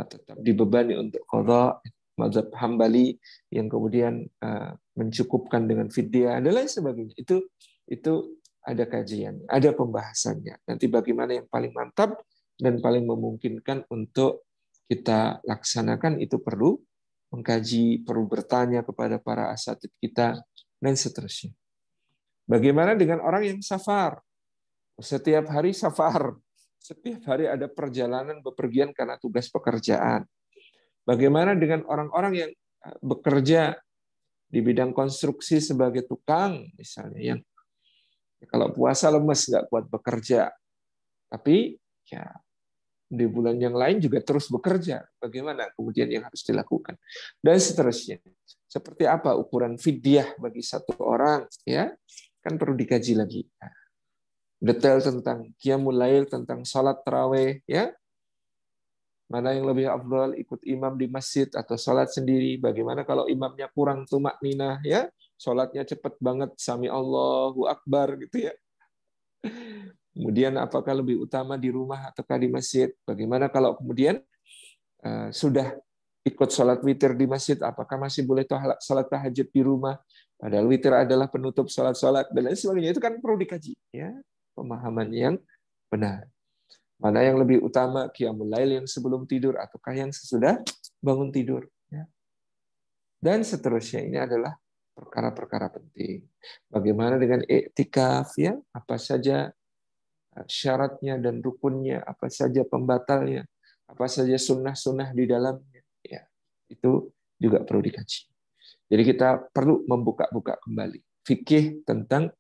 Speaker 4: tetap dibebani untuk qadha. Mazhab Hambali yang kemudian mencukupkan dengan fidyah dan lain sebagainya. Itu ada kajian, ada pembahasannya. Nanti bagaimana yang paling mantap dan paling memungkinkan untuk kita laksanakan itu perlu mengkaji, perlu bertanya kepada para asatidz kita dan seterusnya. Bagaimana dengan orang yang safar? Setiap hari safar. Setiap hari ada perjalanan bepergian karena tugas pekerjaan. Bagaimana dengan orang-orang yang bekerja di bidang konstruksi sebagai tukang, misalnya, yang kalau puasa lemes, nggak kuat bekerja. Tapi ya di bulan yang lain juga terus bekerja. Bagaimana kemudian yang harus dilakukan? Dan seterusnya. Seperti apa ukuran fidyah bagi satu orang? Ya, kan perlu dikaji lagi. Detail tentang qiyamul lail, tentang salat tarawih, ya. Mana yang lebih afdal, ikut imam di masjid atau salat sendiri? Bagaimana kalau imamnya kurang tumakninah, ya? Salatnya cepat banget, sami Allahu Akbar gitu ya. Kemudian apakah lebih utama di rumah ataukah di masjid? Bagaimana kalau kemudian sudah ikut salat witir di masjid, apakah masih boleh salat tahajud di rumah? Padahal witir adalah penutup salat-salat dan lain sebagainya. Itu kan perlu dikaji, ya. Pemahaman yang benar. Mana yang lebih utama, qiyamul lail yang sebelum tidur ataukah yang sesudah bangun tidur, ya. Dan seterusnya, ini adalah perkara-perkara penting. Bagaimana dengan iktikaf, ya? Apa saja syaratnya dan rukunnya, apa saja pembatalnya, apa saja sunnah-sunnah di dalamnya, ya. Itu juga perlu dikaji. Jadi kita perlu membuka-buka kembali fikih tentang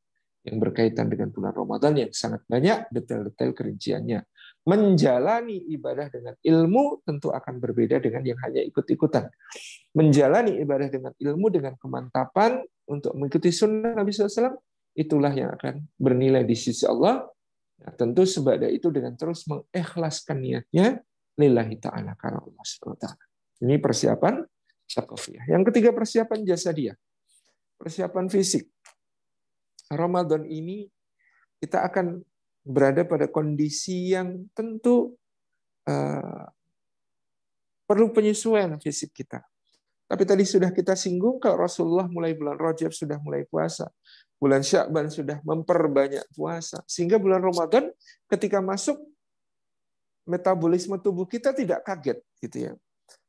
Speaker 4: yang berkaitan dengan bulan Ramadan yang sangat banyak detail-detail kerinciannya. Menjalani ibadah dengan ilmu tentu akan berbeda dengan yang hanya ikut-ikutan. Menjalani ibadah dengan ilmu, dengan kemantapan untuk mengikuti sunnah Nabi SAW, itulah yang akan bernilai di sisi Allah. Nah, tentu sebada itu dengan terus mengikhlaskan niatnya lillahi ta'ala, karena Allah SWT. Ini persiapan syakofiyah. Yang ketiga, persiapan jasadiyah. Persiapan fisik. Ramadan ini kita akan berada pada kondisi yang tentu perlu penyesuaian fisik kita. Tapi tadi sudah kita singgung kalau Rasulullah mulai bulan Rajab sudah mulai puasa. Bulan Sya'ban sudah memperbanyak puasa. Sehingga bulan Ramadan ketika masuk, metabolisme tubuh kita tidak kaget, gitu ya.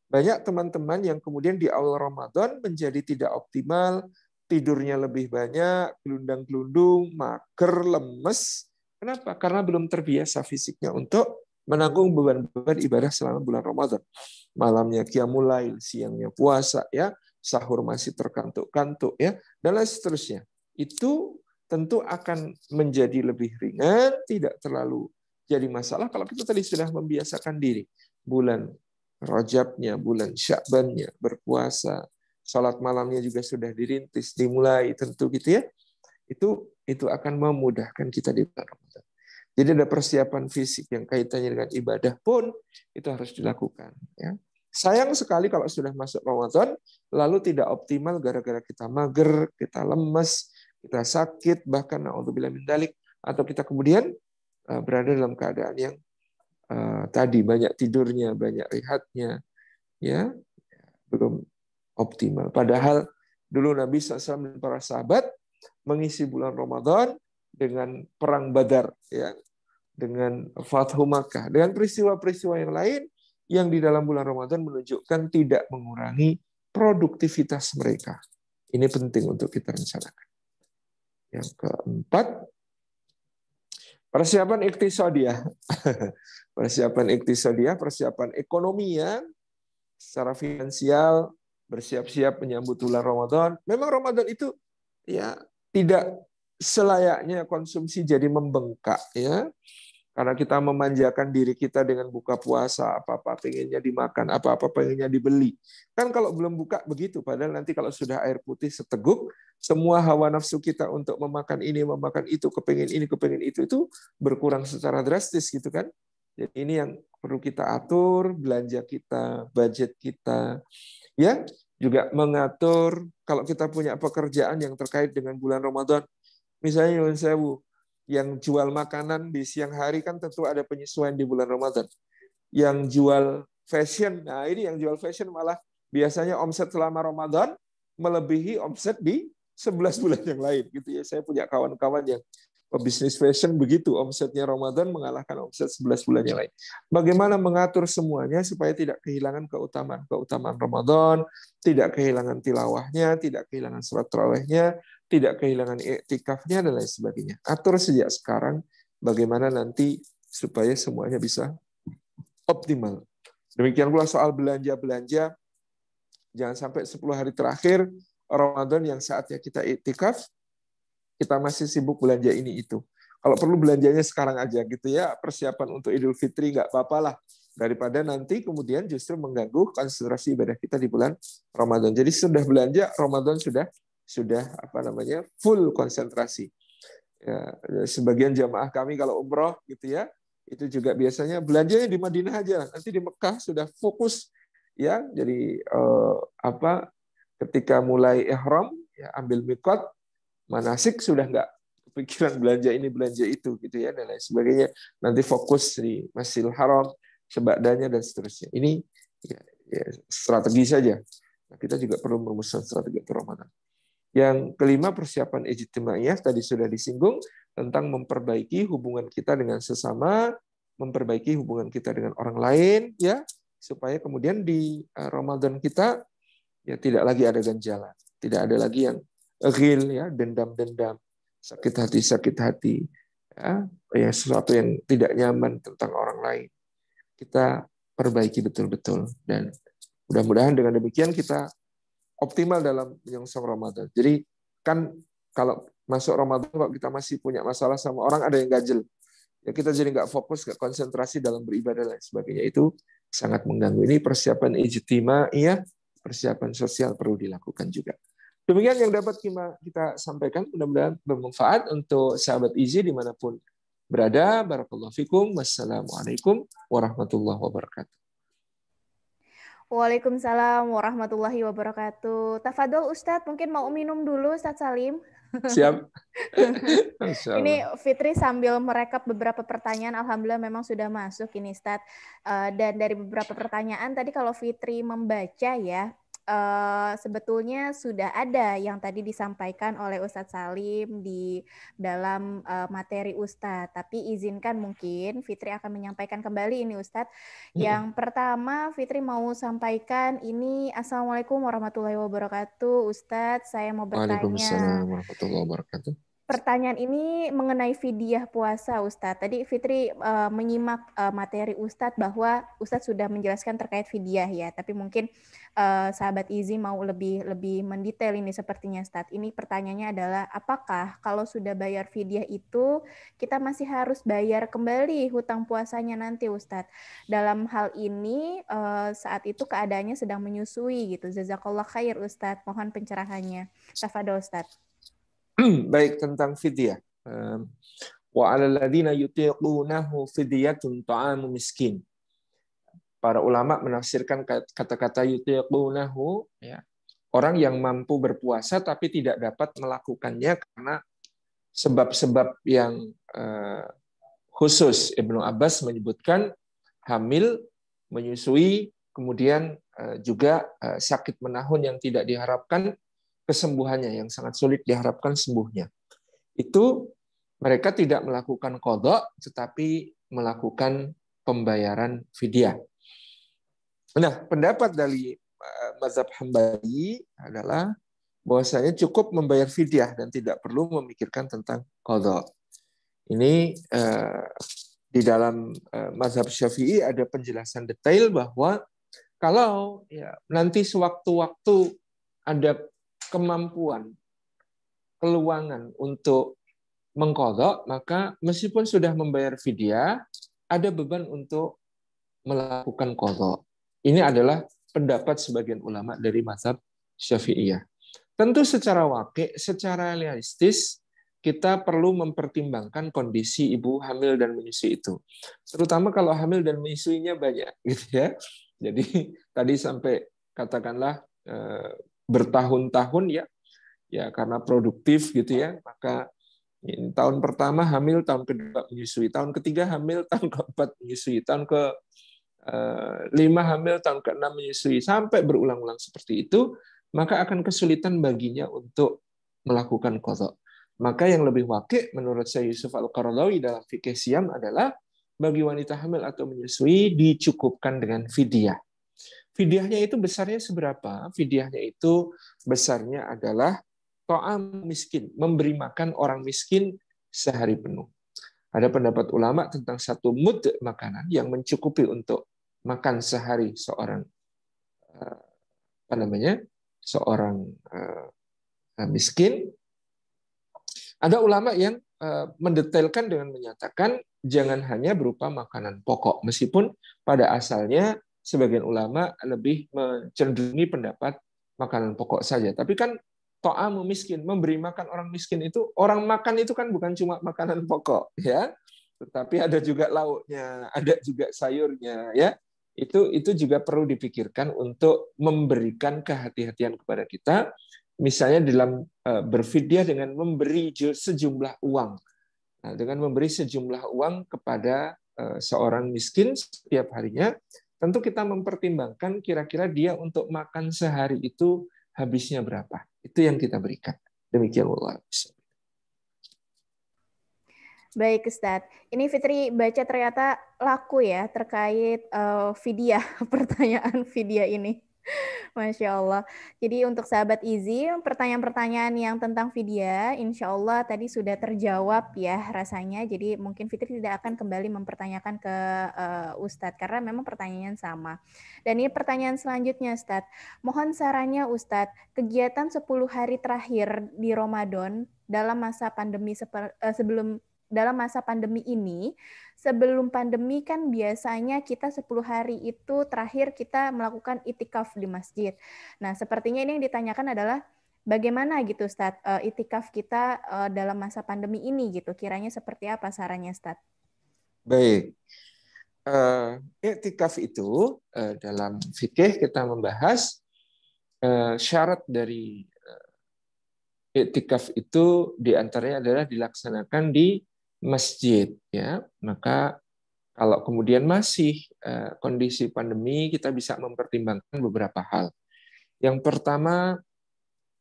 Speaker 4: Banyak teman-teman yang kemudian di awal Ramadan menjadi tidak optimal, tidurnya lebih banyak, gelundang-gelundung, mager, lemes. Kenapa? Karena belum terbiasa fisiknya untuk menanggung beban-beban ibadah selama bulan Ramadan. Malamnya qiyamul lail, siangnya puasa, ya, sahur masih terkantuk-kantuk, ya, dan lain seterusnya. Itu tentu akan menjadi lebih ringan, tidak terlalu jadi masalah kalau kita tadi sudah membiasakan diri. Bulan Rajabnya, bulan Sya'bannya berpuasa, salat malamnya juga sudah dirintis, dimulai tentu gitu ya. Itu akan memudahkan kita di bulan Ramadan. Jadi ada persiapan fisik yang kaitannya dengan ibadah pun itu harus dilakukan, ya. Sayang sekali kalau sudah masuk Ramadan lalu tidak optimal gara-gara kita mager, kita lemes, kita sakit, bahkan naudzubillah min dzalik, atau kita kemudian berada dalam keadaan yang tadi banyak tidurnya, banyak rehatnya, ya, belum optimal. Padahal dulu Nabi SAW dan para sahabat mengisi bulan Ramadan dengan perang Badar, ya, dengan Fathu Makkah, dengan peristiwa-peristiwa yang lain yang di dalam bulan Ramadan menunjukkan tidak mengurangi produktivitas mereka. Ini penting untuk kita rencanakan. Yang keempat, persiapan iktisadiyah. Persiapan iktisadiyah, persiapan ekonomi, ya, secara finansial, bersiap-siap menyambut bulan Ramadan. Memang Ramadan itu ya tidak selayaknya konsumsi jadi membengkak, ya. Karena kita memanjakan diri kita dengan buka puasa, apa-apa pengennya dimakan, apa-apa pengennya dibeli. Kan kalau belum buka begitu, padahal nanti kalau sudah air putih seteguk, semua hawa nafsu kita untuk memakan ini, memakan itu, kepengen ini, kepengen itu berkurang secara drastis gitu kan. Jadi ini yang perlu kita atur, belanja kita, budget kita, ya, juga mengatur kalau kita punya pekerjaan yang terkait dengan bulan Ramadan. Misalnya Yun Sewu, yang jual makanan di siang hari kan tentu ada penyesuaian di bulan Ramadan. Yang jual fashion, nah ini yang jual fashion malah biasanya omset selama Ramadan melebihi omset di 11 bulan yang lain gitu ya. Saya punya kawan-kawan yang pebisnis fashion begitu, omsetnya Ramadan mengalahkan omset 11 bulan yang lain. Bagaimana mengatur semuanya supaya tidak kehilangan keutamaan Ramadan, tidak kehilangan tilawahnya, tidak kehilangan sholat tarawihnya, tidak kehilangan iktikafnya dan lain sebagainya. Atur sejak sekarang bagaimana nanti supaya semuanya bisa optimal. Demikian pula soal belanja-belanja, jangan sampai 10 hari terakhir Ramadan yang saatnya kita iktikaf, kita masih sibuk belanja ini itu. Kalau perlu belanjanya sekarang aja gitu ya, persiapan untuk Idul Fitri nggak apa-apa lah, daripada nanti kemudian justru mengganggu konsentrasi ibadah kita di bulan Ramadan. Jadi sudah belanja, Ramadan sudah full konsentrasi. Ya, sebagian jamaah kami kalau umroh gitu ya, itu juga biasanya belanjanya di Madinah aja, nanti di Mekah sudah fokus ya. Jadi ketika mulai ihram ya, ambil miqat, manasik sudah nggak kepikiran belanja ini belanja itu gitu ya, dan lain sebagainya. Nanti fokus di Masjidil Haram, sebadanya dan seterusnya. Ini ya, strategi saja. Nah, kita juga perlu merumuskan strategi untuk Ramadan. Yang kelima, persiapan ijtimaiyah tadi sudah disinggung tentang memperbaiki hubungan kita dengan sesama, memperbaiki hubungan kita dengan orang lain ya, supaya kemudian di Ramadan kita ya tidak lagi ada ganjalan, tidak ada lagi yang ghil ya, dendam-dendam, sakit hati ya, sesuatu yang tidak nyaman tentang orang lain. Kita perbaiki betul-betul, dan mudah-mudahan dengan demikian kita optimal dalam menyongsong Ramadan. Jadi kan kalau masuk Ramadan kalau kita masih punya masalah sama orang, ada yang ganjel, ya kita jadi nggak fokus, nggak konsentrasi dalam beribadah dan sebagainya, itu sangat mengganggu. Ini persiapan ijtimaiyah, persiapan sosial perlu dilakukan juga. Demikian yang dapat kita sampaikan, mudah-mudahan bermanfaat untuk sahabat Izi dimanapun berada. Barakallahu fikum. Wassalamualaikum warahmatullahi wabarakatuh.
Speaker 1: Waalaikumsalam warahmatullahi wabarakatuh. Tafadol Ustadz, mungkin mau minum dulu Ustadz Salim.
Speaker 4: Siap.
Speaker 1: Ini Fitri sambil merekap beberapa pertanyaan, alhamdulillah memang sudah masuk ini Ustadz. Dan dari beberapa pertanyaan tadi kalau Fitri membaca ya, sebetulnya sudah ada yang tadi disampaikan oleh Ustadz Salim di dalam materi Ustadz. Tapi izinkan mungkin Fitri akan menyampaikan kembali ini Ustadz. Yang pertama Fitri mau sampaikan ini, Assalamualaikum warahmatullahi wabarakatuh. Ustadz, saya mau bertanya.
Speaker 4: Waalaikumsalam warahmatullahi wabarakatuh.
Speaker 1: Pertanyaan ini mengenai fidyah puasa Ustadz. Tadi Fitri menyimak materi Ustadz bahwa Ustadz sudah menjelaskan terkait fidyah ya. Tapi mungkin sahabat Izi mau lebih mendetail ini sepertinya Ustadz. Ini pertanyaannya adalah apakah kalau sudah bayar fidyah itu kita masih harus bayar kembali hutang puasanya nanti Ustadz. Dalam hal ini saat itu keadaannya sedang menyusui gitu. Jazakallah khair Ustadz. Mohon pencerahannya. Tafadhol Ustadz.
Speaker 4: Baik, tentang fidyah. Wa 'alal ladzina yutiqunahu fidyatun ta'amu miskin. Para ulama menafsirkan kata-kata yutiqunahu ya, orang yang mampu berpuasa tapi tidak dapat melakukannya karena sebab-sebab yang khusus. Ibnu Abbas menyebutkan hamil, menyusui, kemudian juga sakit menahun yang tidak diharapkan kesembuhannya, yang sangat sulit diharapkan sembuhnya. Itu mereka tidak melakukan qadha tetapi melakukan pembayaran fidyah. Nah, pendapat dari mazhab Hambali adalah bahwasanya cukup membayar fidyah dan tidak perlu memikirkan tentang qadha. Ini di dalam mazhab Syafi'i ada penjelasan detail bahwa kalau ya nanti sewaktu-waktu ada kemampuan, keluangan untuk mengqadha, maka meskipun sudah membayar fidyah, ada beban untuk melakukan qadha. Ini adalah pendapat sebagian ulama dari mazhab Syafi'iyah. Tentu secara waqi', secara realistis, kita perlu mempertimbangkan kondisi ibu hamil dan menyusui itu. Terutama kalau hamil dan menyusuinya banyak, gitu ya. Jadi tadi sampai katakanlah bertahun-tahun ya karena produktif gitu ya, maka ini tahun pertama hamil, tahun kedua menyusui, tahun ketiga hamil, tahun keempat menyusui, tahun ke-5 hamil, tahun ke-6 menyusui, sampai berulang-ulang seperti itu, maka akan kesulitan baginya untuk melakukan qadha. Maka yang lebih waqi' menurut Syekh Yusuf Al-Qaradawi dalam fikih Siyam adalah bagi wanita hamil atau menyusui dicukupkan dengan fidyah. Fidyahnya itu besarnya seberapa? Fidyahnya itu besarnya adalah ta'am miskin, memberi makan orang miskin sehari penuh. Ada pendapat ulama tentang satu mud makanan yang mencukupi untuk makan sehari seorang seorang miskin. Ada ulama yang mendetailkan dengan menyatakan jangan hanya berupa makanan pokok, meskipun pada asalnya sebagian ulama lebih mencenderungi pendapat makanan pokok saja. Tapi kan ta'amu miskin, memberi makan orang miskin itu, orang makan itu kan bukan cuma makanan pokok, ya, tetapi ada juga lauknya, ada juga sayurnya, ya. Itu juga perlu dipikirkan untuk memberikan kehati-hatian kepada kita, misalnya dalam berfidyah dengan memberi sejumlah uang. Nah, dengan memberi sejumlah uang kepada seorang miskin setiap harinya, tentu kita mempertimbangkan kira-kira dia untuk makan sehari itu habisnya berapa. Itu yang kita berikan. Demikian Allah.
Speaker 1: Baik Ustadz, ini Fitri baca ternyata laku ya terkait fidyah, pertanyaan fidyah ini. Masya Allah. Jadi untuk sahabat Izi, pertanyaan-pertanyaan yang tentang fidyah, insya Allah tadi sudah terjawab ya rasanya. Jadi mungkin Fitri tidak akan kembali mempertanyakan ke Ustadz, karena memang pertanyaannya sama. Dan ini pertanyaan selanjutnya Ustadz. Mohon sarannya Ustadz, kegiatan 10 hari terakhir di Ramadan dalam masa pandemi dalam masa pandemi ini, sebelum pandemi kan biasanya kita 10 hari itu terakhir kita melakukan itikaf di masjid. Nah, sepertinya ini yang ditanyakan adalah bagaimana gitu Ustadz, itikaf kita dalam masa pandemi ini gitu, kiranya seperti apa sarannya Ustadz?
Speaker 4: Baik. Iktikaf itu dalam fikih kita membahas syarat dari iktikaf itu diantaranya adalah dilaksanakan di masjid, ya. Maka kalau kemudian masih kondisi pandemi, kita bisa mempertimbangkan beberapa hal. Yang pertama,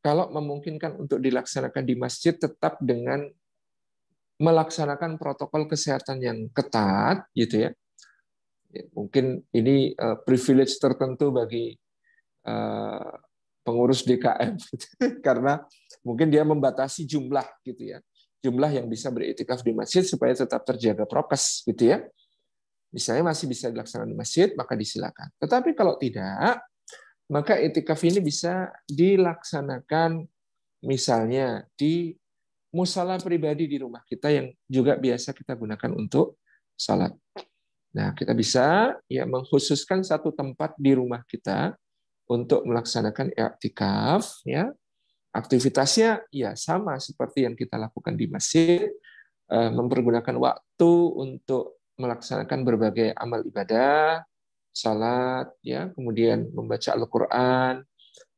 Speaker 4: kalau memungkinkan untuk dilaksanakan di masjid, tetap dengan melaksanakan protokol kesehatan yang ketat, gitu ya. Mungkin ini privilege tertentu bagi pengurus DKM, karena mungkin dia membatasi jumlah, gitu ya. Jumlah yang bisa beriktikaf di masjid supaya tetap terjaga prokes, gitu ya. Misalnya masih bisa dilaksanakan di masjid, maka disilakan. Tetapi kalau tidak, maka iktikaf ini bisa dilaksanakan misalnya di musala pribadi di rumah kita yang juga biasa kita gunakan untuk salat. Nah, kita bisa ya mengkhususkan satu tempat di rumah kita untuk melaksanakan iktikaf, ya. Aktivitasnya ya sama seperti yang kita lakukan di masjid, mempergunakan waktu untuk melaksanakan berbagai amal ibadah, salat, ya, kemudian membaca Al-Quran,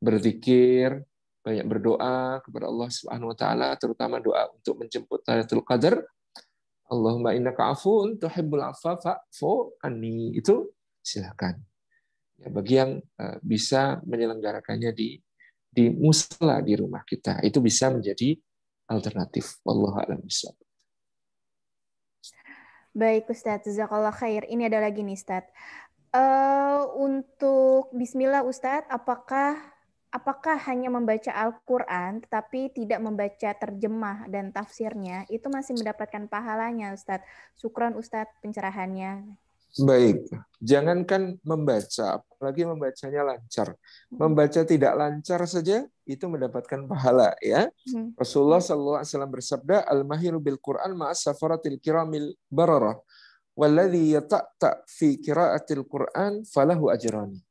Speaker 4: berzikir, banyak berdoa kepada Allah Subhanahu Wa Taala, terutama doa untuk menjemput Lailatul Qadar. Allahumma innaka afuwun tuhibbul afwa fa'fu anni. Itu silakan. Ya, bagi yang bisa menyelenggarakannya di musala di rumah kita, itu bisa menjadi alternatif. Wallahu a'lam bishawab.
Speaker 1: Baik Ustadz, jazakallah khair. Ini ada lagi nih Ustadz. Untuk Bismillah Ustadz, apakah hanya membaca Al-Quran tetapi tidak membaca terjemah dan tafsirnya itu masih mendapatkan pahalanya Ustadz? Syukran Ustadz pencerahannya.
Speaker 4: Baik, jangankan membaca, apalagi membacanya lancar. Membaca tidak lancar saja itu mendapatkan pahala, ya. Rasulullah SAW bersabda, "Al-mahiru bil Quran ma'as safaratil kiramil bararah, walladzi yata'ta fi qiraatil Quran falahu ajrani."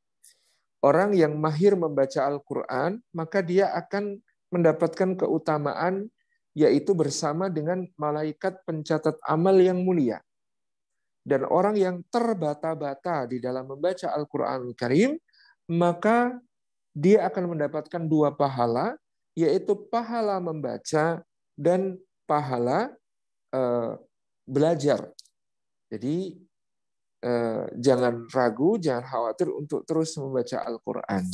Speaker 4: Orang yang mahir membaca Al-Quran, maka dia akan mendapatkan keutamaan, yaitu bersama dengan malaikat pencatat amal yang mulia. Dan orang yang terbata-bata di dalam membaca Al-Quranul Karim, maka dia akan mendapatkan 2 pahala, yaitu pahala membaca dan pahala belajar. Jadi jangan ragu, jangan khawatir untuk terus membaca Al-Quran.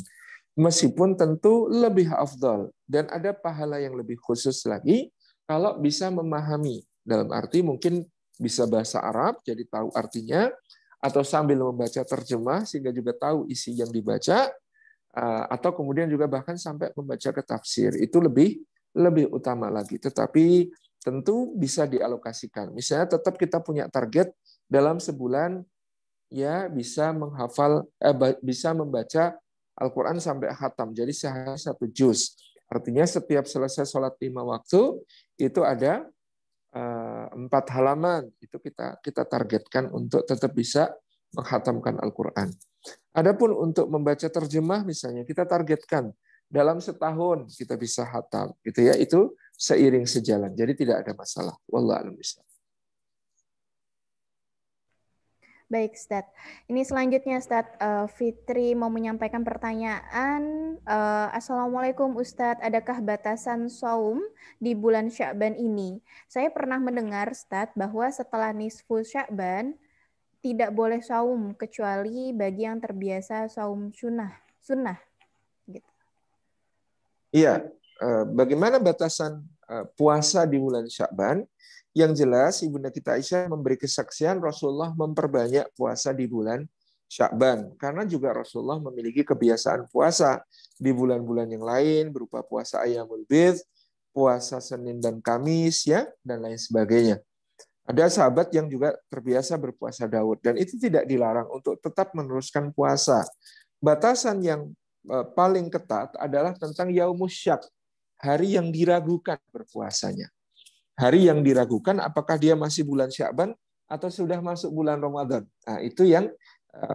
Speaker 4: Meskipun tentu lebih afdal, dan ada pahala yang lebih khusus lagi kalau bisa memahami. Dalam arti mungkin bisa bahasa Arab, jadi tahu artinya, atau sambil membaca terjemah sehingga juga tahu isi yang dibaca, atau kemudian juga bahkan sampai membaca ke tafsir. Itu lebih lebih utama lagi. Tetapi tentu bisa dialokasikan. Misalnya tetap kita punya target dalam sebulan ya bisa bisa membaca Al-Quran sampai khatam. Jadi sehari 1 juz. Artinya setiap selesai sholat 5 waktu itu ada 4 halaman. Itu kita targetkan untuk tetap bisa menghatamkan Al-Quran. Adapun untuk membaca terjemah misalnya kita targetkan dalam setahun kita bisa khatam, gitu ya. Itu seiring sejalan. Jadi tidak ada masalah. Wallahu a'lam bishawab.
Speaker 1: Baik, Ustadz. Ini selanjutnya, Ustadz, Fitri mau menyampaikan pertanyaan. Assalamualaikum, Ustadz. Adakah batasan saum di bulan Sya'ban ini? Saya pernah mendengar, Ustadz, bahwa setelah nisfu Sya'ban tidak boleh saum kecuali bagi yang terbiasa saum sunnah, gitu.
Speaker 4: Iya. Bagaimana batasan puasa di bulan Sya'ban? Yang jelas Ibunda kita Aisyah memberi kesaksian Rasulullah memperbanyak puasa di bulan Sya'ban. Karena juga Rasulullah memiliki kebiasaan puasa di bulan-bulan yang lain berupa puasa Ayyamul Bidh, puasa Senin dan Kamis ya dan lain sebagainya. Ada sahabat yang juga terbiasa berpuasa Daud dan itu tidak dilarang untuk tetap meneruskan puasa. Batasan yang paling ketat adalah tentang Yaumus Syak, hari yang diragukan berpuasanya. Hari yang diragukan apakah dia masih bulan Sya'ban atau sudah masuk bulan Ramadan. Nah, itu yang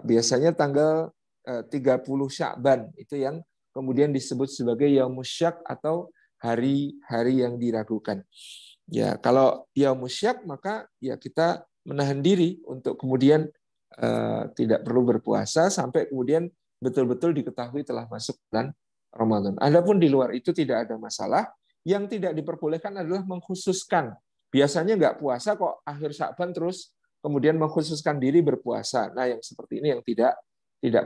Speaker 4: biasanya tanggal 30 Sya'ban. Itu yang kemudian disebut sebagai Yaumus Syak atau hari-hari yang diragukan. Ya, kalau Yaumus Syak maka ya kita menahan diri untuk kemudian tidak perlu berpuasa sampai kemudian betul-betul diketahui telah masuk bulan Ramadan. Adapun di luar itu tidak ada masalah. Yang tidak diperbolehkan adalah mengkhususkan. Biasanya nggak puasa kok akhir Sya'ban terus kemudian mengkhususkan diri berpuasa. Nah, yang seperti ini yang tidak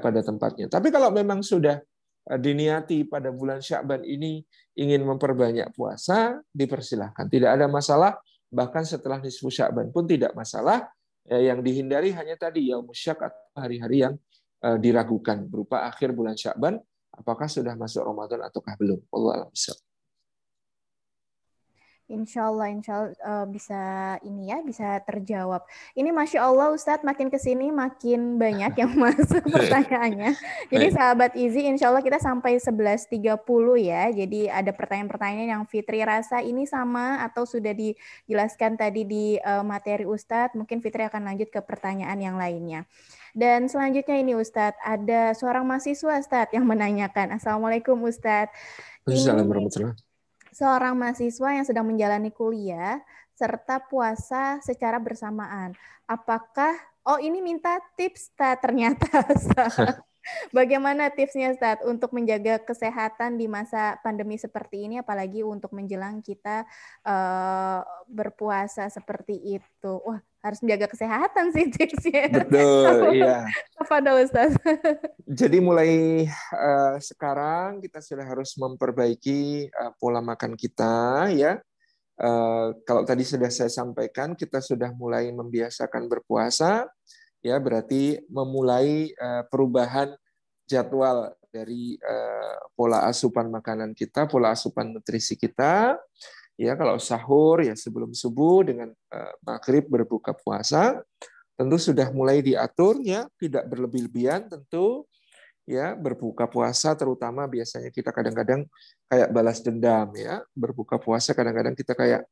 Speaker 4: pada tempatnya. Tapi kalau memang sudah diniati pada bulan Sya'ban ini ingin memperbanyak puasa, dipersilahkan. Tidak ada masalah. Bahkan setelah nisfu Sya'ban pun tidak masalah. Yang dihindari hanya tadi Yaumus Syak atau hari-hari yang diragukan berupa akhir bulan Sya'ban, apakah sudah masuk Ramadan ataukah belum. Wallahu a'lam bishawab.
Speaker 1: Insya Allah bisa ini ya, bisa terjawab. Ini Masya Allah Ustadz, makin kesini makin banyak yang masuk pertanyaannya. Jadi sahabat Izi, Insya Allah kita sampai 11.30 ya. Jadi ada pertanyaan-pertanyaan yang Fitri rasa ini sama atau sudah dijelaskan tadi di materi Ustadz. Mungkin Fitri akan lanjut ke pertanyaan yang lainnya. Dan selanjutnya ini Ustadz, ada seorang mahasiswa Ustadz yang menanyakan. Assalamualaikum Ustadz.
Speaker 4: Assalamualaikum.
Speaker 1: Seorang mahasiswa yang sedang menjalani kuliah serta puasa secara bersamaan. Apakah, ini minta tips ternyata. Bagaimana tipsnya Ustaz untuk menjaga kesehatan di masa pandemi seperti ini, apalagi untuk menjelang kita berpuasa seperti itu. Wah, harus menjaga kesehatan sih tipsnya.
Speaker 4: Betul, iya.
Speaker 1: Kepada Ustaz.
Speaker 4: Jadi mulai sekarang kita sudah harus memperbaiki pola makan kita ya. Kalau tadi sudah saya sampaikan, kita sudah mulai membiasakan berpuasa, ya berarti memulai perubahan jadwal dari pola asupan makanan kita, pola asupan nutrisi kita. Ya kalau sahur ya sebelum subuh dengan maghrib berbuka puasa, tentu sudah mulai diatur ya, tidak berlebih-lebihan tentu. Ya berbuka puasa terutama biasanya kita kadang-kadang kayak balas dendam ya, berbuka puasa kadang-kadang kita kayak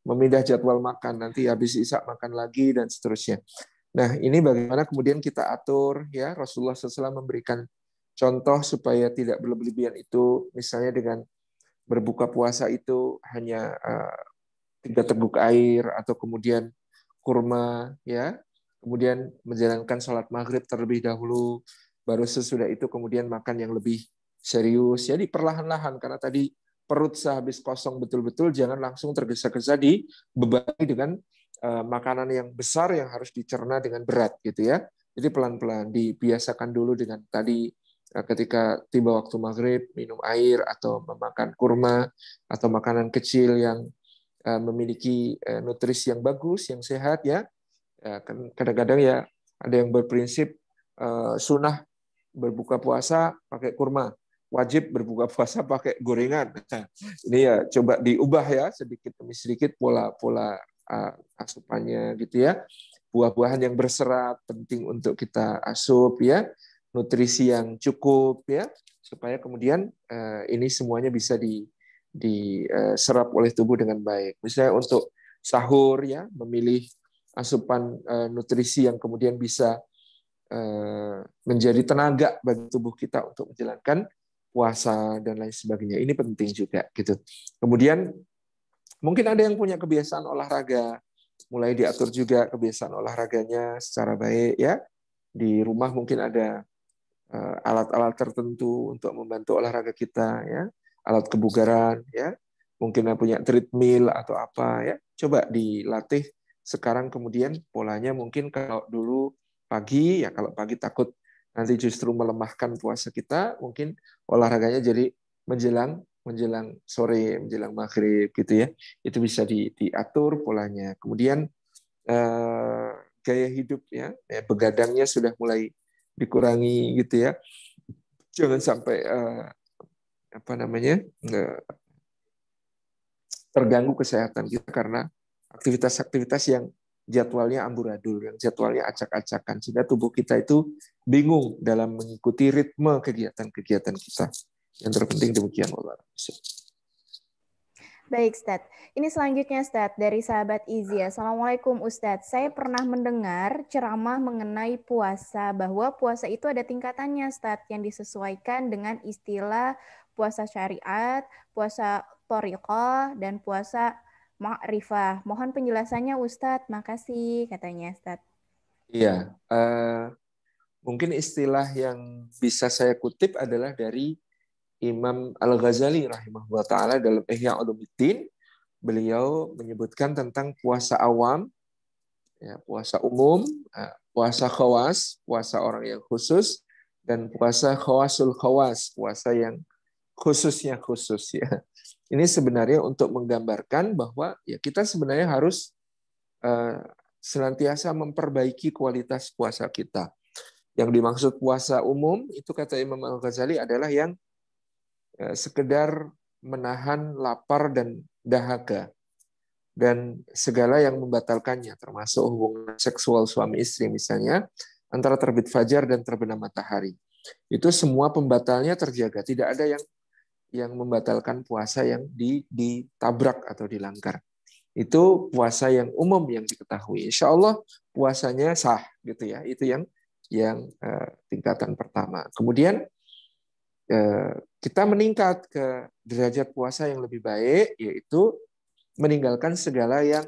Speaker 4: memindah jadwal makan, nanti habis isya makan lagi dan seterusnya. Nah ini bagaimana kemudian kita atur ya, Rasulullah SAW memberikan contoh supaya tidak berlebihan itu, misalnya dengan berbuka puasa itu hanya 3 teguk air atau kemudian kurma ya, kemudian menjalankan sholat maghrib terlebih dahulu, baru sesudah itu kemudian makan yang lebih serius. Jadi perlahan-lahan, karena tadi perut sehabis kosong betul-betul, jangan langsung tergesa-gesa dibebani dengan makanan yang besar yang harus dicerna dengan berat gitu ya. Jadi pelan-pelan dibiasakan dulu dengan tadi ketika tiba waktu maghrib minum air atau memakan kurma atau makanan kecil yang memiliki nutrisi yang bagus, yang sehat ya. Kadang-kadang ya ada yang berprinsip sunnah berbuka puasa pakai kurma. wajib berbuka puasa pakai gorengan. Nah, ini ya coba diubah ya sedikit demi sedikit pola asupannya gitu ya. Buah-buahan yang berserat penting untuk kita asup ya, nutrisi yang cukup ya, supaya kemudian ini semuanya bisa diserap oleh tubuh dengan baik. Misalnya untuk sahur ya, memilih asupan nutrisi yang kemudian bisa menjadi tenaga bagi tubuh kita untuk menjalankan puasa dan lain sebagainya. Ini penting juga gitu. Kemudian mungkin ada yang punya kebiasaan olahraga, mulai diatur juga kebiasaan olahraganya secara baik ya. Di rumah mungkin ada alat-alat tertentu untuk membantu olahraga kita ya, alat kebugaran ya. Mungkin punya treadmill atau apa ya. Coba dilatih sekarang, kemudian polanya mungkin kalau dulu pagi ya, kalau pagi takut nanti justru melemahkan puasa kita, mungkin olahraganya jadi menjelang sore, menjelang maghrib gitu ya. Itu bisa diatur polanya. Kemudian gaya hidup ya, begadangnya sudah mulai dikurangi gitu ya. Jangan sampai terganggu kesehatan kita karena aktivitas-aktivitas yang jadwalnya amburadul, yang jadwalnya acak-acakan, sehingga tubuh kita itu bingung dalam mengikuti ritme kegiatan-kegiatan kita. Yang terpenting demikian, Allah.
Speaker 1: Baik, Ustadz. Ini selanjutnya, Ustadz, dari sahabat Izia. Assalamualaikum, Ustadz. Saya pernah mendengar ceramah mengenai puasa, bahwa puasa itu ada tingkatannya, Ustadz, yang disesuaikan dengan istilah puasa syariat, puasa thariqah, dan puasa ma'rifah. Mohon penjelasannya, Ustadz. Makasih, katanya, Ustadz.
Speaker 4: Iya, mungkin istilah yang bisa saya kutip adalah dari Imam Al-Ghazali rahimahullah ta'ala dalam Ihya Ulumuddin. Beliau menyebutkan tentang puasa awam, ya, puasa umum, puasa khawas, puasa orang yang khusus, dan puasa khawasul khawas, puasa yang khususnya khusus ya. Ini sebenarnya untuk menggambarkan bahwa ya kita sebenarnya harus senantiasa memperbaiki kualitas puasa kita. Yang dimaksud puasa umum itu kata Imam Al-Ghazali adalah yang sekedar menahan lapar dan dahaga dan segala yang membatalkannya, termasuk hubungan seksual suami istri misalnya, antara terbit fajar dan terbenam matahari. Itu semua pembatalnya terjaga, tidak ada yang membatalkan puasa yang ditabrak atau dilanggar. Itu puasa yang umum yang diketahui. Insya Allah puasanya sah gitu ya. Itu yang tingkatan pertama. Kemudian kita meningkat ke derajat puasa yang lebih baik, yaitu meninggalkan segala yang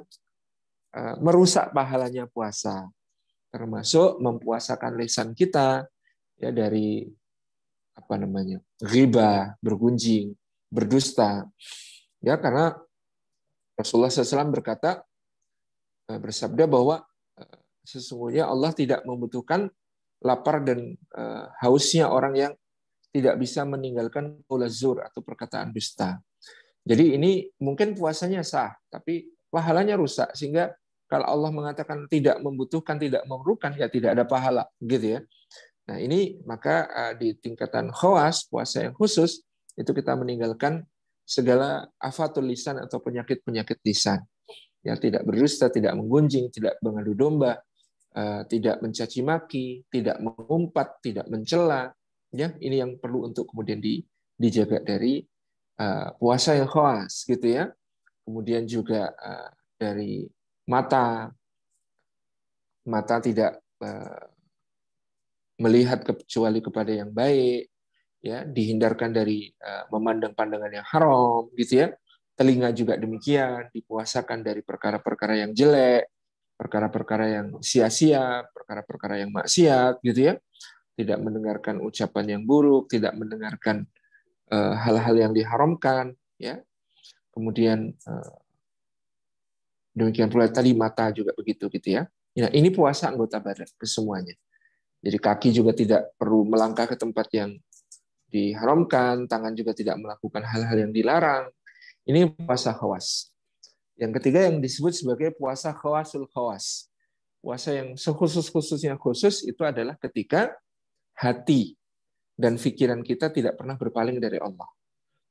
Speaker 4: merusak pahalanya puasa, termasuk mempuasakan lisan kita ya dari ghibah, bergunjing, berdusta. Ya, karena Rasulullah SAW bersabda bahwa sesungguhnya Allah tidak membutuhkan lapar dan hausnya orang yang tidak bisa meninggalkan qaul zur atau perkataan dusta. Jadi ini mungkin puasanya sah, tapi pahalanya rusak, sehingga kalau Allah mengatakan tidak membutuhkan, tidak memerlukan, ya tidak ada pahala, gitu ya. Nah ini maka di tingkatan khawas, puasa yang khusus, itu kita meninggalkan segala afatul lisan atau penyakit-penyakit lisan. Ya, tidak berdusta, tidak menggunjing, tidak mengadu domba, tidak mencaci maki, tidak mengumpat, tidak mencela. Ya, ini yang perlu untuk kemudian dijaga dari puasa yang khawas, gitu ya. Kemudian juga dari mata tidak melihat kecuali kepada yang baik, ya, dihindarkan dari memandang pandangan yang haram, gitu ya. Telinga juga demikian, dipuasakan dari perkara-perkara yang jelek, perkara-perkara yang sia-sia, perkara-perkara yang maksiat, gitu ya. Tidak mendengarkan ucapan yang buruk, tidak mendengarkan hal-hal yang diharamkan, ya. Kemudian demikian pula tadi mata juga begitu, gitu ya. Nah, ini puasa anggota badan kesemuanya. Jadi kaki juga tidak perlu melangkah ke tempat yang diharamkan, tangan juga tidak melakukan hal-hal yang dilarang. Ini puasa khawas. Yang ketiga yang disebut sebagai puasa khawasul khawas. Puasa yang sekhusus-khususnya khusus itu adalah ketika hati dan pikiran kita tidak pernah berpaling dari Allah,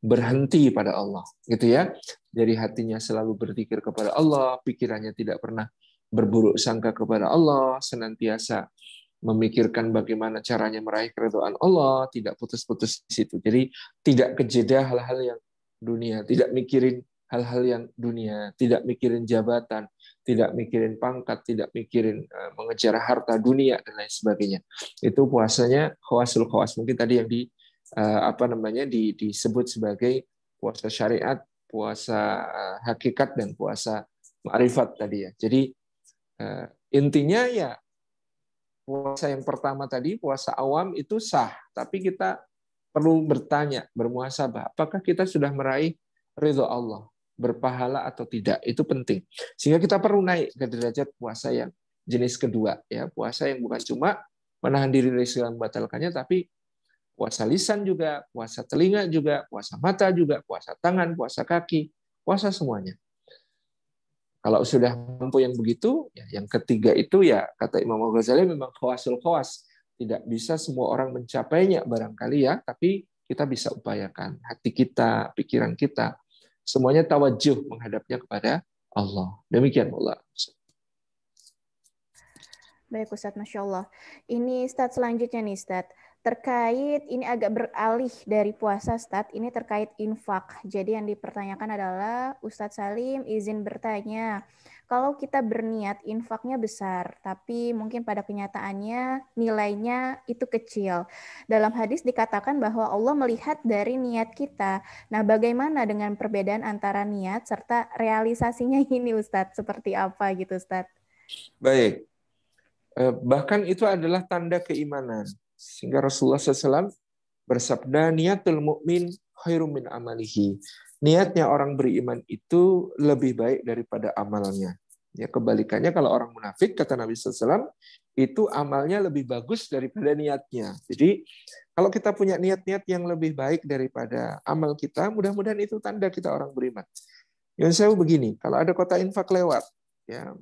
Speaker 4: berhenti pada Allah, gitu ya. Jadi hatinya selalu berzikir kepada Allah, pikirannya tidak pernah berburuk sangka kepada Allah, senantiasa memikirkan bagaimana caranya meraih keridhaan Allah, tidak putus-putus di situ. Jadi tidak kejeda hal-hal yang dunia, tidak mikirin hal-hal yang dunia, tidak mikirin jabatan, tidak mikirin pangkat, tidak mikirin mengejar harta dunia dan lain sebagainya. Itu puasanya khawasul khawas. Mungkin tadi yang disebut sebagai puasa syariat, puasa hakikat, dan puasa ma'rifat tadi ya. Jadi intinya ya puasa yang pertama tadi, puasa awam itu sah, tapi kita perlu bertanya, bermuhasabah, apakah kita sudah meraih ridho Allah, berpahala atau tidak, itu penting. Sehingga kita perlu naik ke derajat puasa yang jenis kedua, ya, puasa yang bukan cuma menahan diri dari segala membatalkannya, tapi puasa lisan juga, puasa telinga juga, puasa mata juga, puasa tangan, puasa kaki, puasa semuanya. Kalau sudah mampu yang begitu, ya, yang ketiga itu ya kata Imam Al-Ghazali memang khawasul khawas. Tidak bisa semua orang mencapainya barangkali ya, tapi kita bisa upayakan. Hati kita, pikiran kita, semuanya tawajuh menghadapnya kepada Allah. Demikian Allah.
Speaker 1: Baik Ustadz, Masya Allah. Ini Ustadz selanjutnya nih Ustadz. Terkait, ini agak beralih dari puasa Ustadz, ini terkait infak. Jadi yang dipertanyakan adalah, Ustadz Salim izin bertanya, kalau kita berniat infaknya besar, tapi mungkin pada kenyataannya nilainya itu kecil. Dalam hadis dikatakan bahwa Allah melihat dari niat kita. Nah, bagaimana dengan perbedaan antara niat serta realisasinya ini Ustadz? Seperti apa gitu Ustadz?
Speaker 4: Baik. Bahkan itu adalah tanda keimanan. Sehingga Rasulullah SAW bersabda, niatul mu'min khairum min amalihi. Niatnya orang beriman itu lebih baik daripada amalnya. Ya, kebalikannya kalau orang munafik, kata Nabi SAW, itu amalnya lebih bagus daripada niatnya. Jadi kalau kita punya niat-niat yang lebih baik daripada amal kita, mudah-mudahan itu tanda kita orang beriman. Yang saya begini, kalau ada kota infak lewat, ya,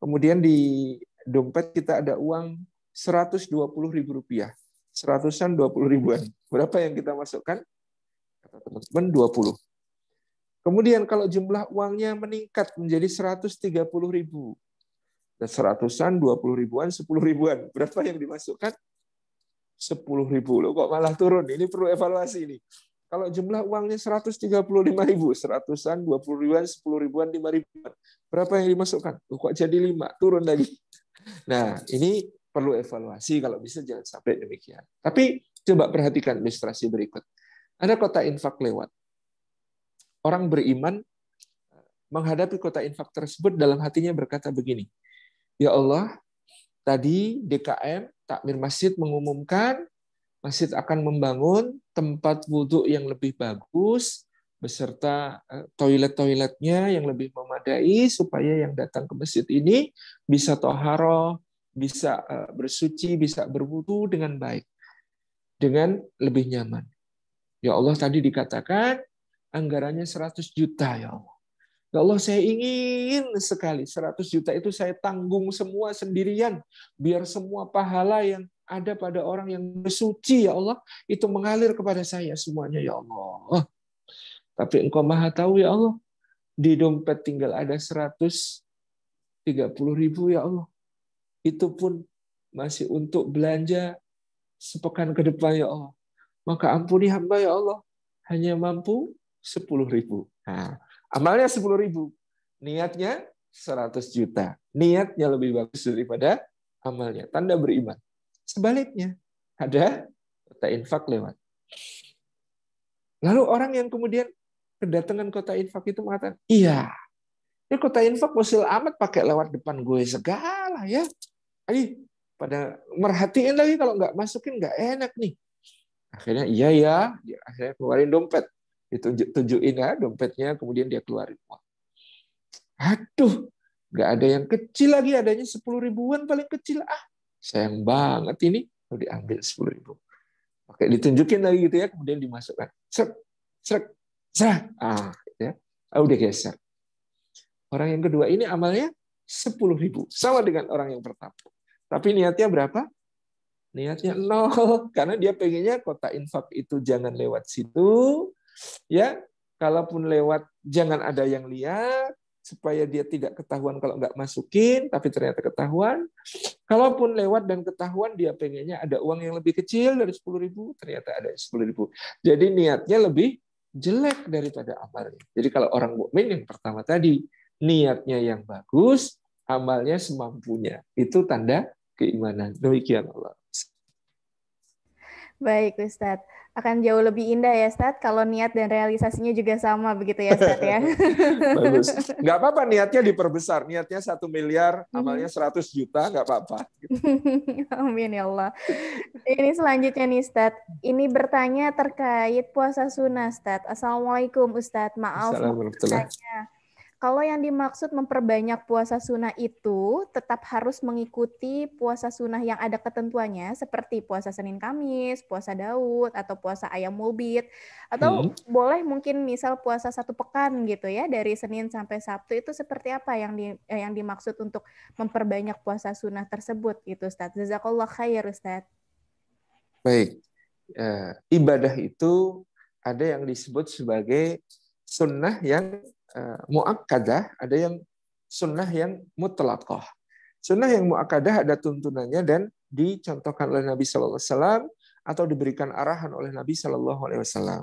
Speaker 4: kemudian di dompet kita ada uang 120.000 rupiah, 120 ribuan. Berapa yang kita masukkan? Kata teman-teman 20. Kemudian kalau jumlah uangnya meningkat menjadi 130.000, dan 120 ribuan, 10 ribuan. Berapa yang dimasukkan? 10.000. Loh, kok malah turun? Ini perlu evaluasi ini. Kalau jumlah uangnya 135.000, 100-an, 20 ribuan, 10 ribuan, 5 ribuan. Berapa yang dimasukkan? Loh, kok jadi 5? Turun lagi. Nah, ini perlu evaluasi, kalau bisa jangan sampai demikian. Tapi coba perhatikan ilustrasi berikut. Ada kota infak lewat. Orang beriman menghadapi kota infak tersebut dalam hatinya berkata begini, ya Allah, tadi DKM, Takmir Masjid mengumumkan masjid akan membangun tempat wudhu yang lebih bagus, beserta toilet-toiletnya yang lebih memadai, supaya yang datang ke masjid ini bisa toharoh, bisa bersuci, bisa berwudu dengan baik, dengan lebih nyaman. Ya Allah, tadi dikatakan anggarannya 100 juta, ya Allah. Ya Allah, saya ingin sekali 100 juta itu saya tanggung semua sendirian, biar semua pahala yang ada pada orang yang bersuci, ya Allah, itu mengalir kepada saya semuanya, ya Allah. Tapi Engkau Maha tahu, ya Allah, di dompet tinggal ada 130.000, ya Allah. Itu pun masih untuk belanja sepekan ke depan, ya Allah. Maka ampuni hamba, ya Allah, hanya mampu 10.000. Nah, amalnya 10.000, niatnya 100 juta. Niatnya lebih bagus daripada amalnya. Tanda beriman. Sebaliknya, ada kota infak lewat. Lalu orang yang kemudian kedatangan kota infak itu mengatakan, iya, ini kota infak musil amat pakai lewat depan gue segala ya. Pada merhatiin lagi, kalau nggak masukin nggak enak nih. Akhirnya iya ya, dia akhirnya keluarin dompet. Ditunjukin ya dompetnya, kemudian dia keluarin uang. Aduh, nggak ada yang kecil lagi, adanya 10 ribuan paling kecil. Sayang banget ini, mau diambil 10.000. Oke, ditunjukin lagi gitu ya, kemudian dimasukkan. Srek, srek, srek. Ya. Udah geser. Orang yang kedua ini amalnya 10.000, sama dengan orang yang pertama. Tapi niatnya berapa? niatnya nol karena dia pengennya kotak infak itu jangan lewat situ, ya. Kalaupun lewat jangan ada yang lihat supaya dia tidak ketahuan kalau nggak masukin, tapi ternyata ketahuan. Kalaupun lewat dan ketahuan, dia pengennya ada uang yang lebih kecil dari 10.000, ternyata ada 10.000. Jadi niatnya lebih jelek daripada amalnya. Jadi kalau orang mukmin yang pertama tadi, niatnya yang bagus, amalnya semampunya. Itu tanda keimanan. Demikian Allah.
Speaker 1: Baik, Ustadz. Akan jauh lebih indah ya, Ustadz, kalau niat dan realisasinya juga sama begitu ya, Ustadz ya.
Speaker 4: Bagus. Nggak apa-apa niatnya diperbesar. Niatnya 1 miliar, amalnya 100 juta, nggak apa-apa.
Speaker 1: Amin ya Allah. Ini selanjutnya nih, Ustadz. Ini bertanya terkait puasa sunnah, Ustadz. Assalamualaikum, Ustadz. Maaf bertanya. Kalau yang dimaksud memperbanyak puasa sunnah itu tetap harus mengikuti puasa sunnah yang ada ketentuannya seperti puasa Senin Kamis, puasa Daud, atau puasa Ayyamul Bid. Atau boleh mungkin misal puasa 1 pekan gitu ya, dari Senin sampai Sabtu, itu seperti apa yang dimaksud untuk memperbanyak puasa sunnah tersebut gitu, Ustaz. Jazakallah khair, Ustaz.
Speaker 4: Baik. Ibadah itu ada yang disebut sebagai sunnah yang muakkadah, ada yang sunnah yang mutlaqah. Sunnah yang muakkadah ada tuntunannya dan dicontohkan oleh Nabi Sallallahu Alaihi Wasallam atau diberikan arahan oleh Nabi Sallallahu Alaihi Wasallam.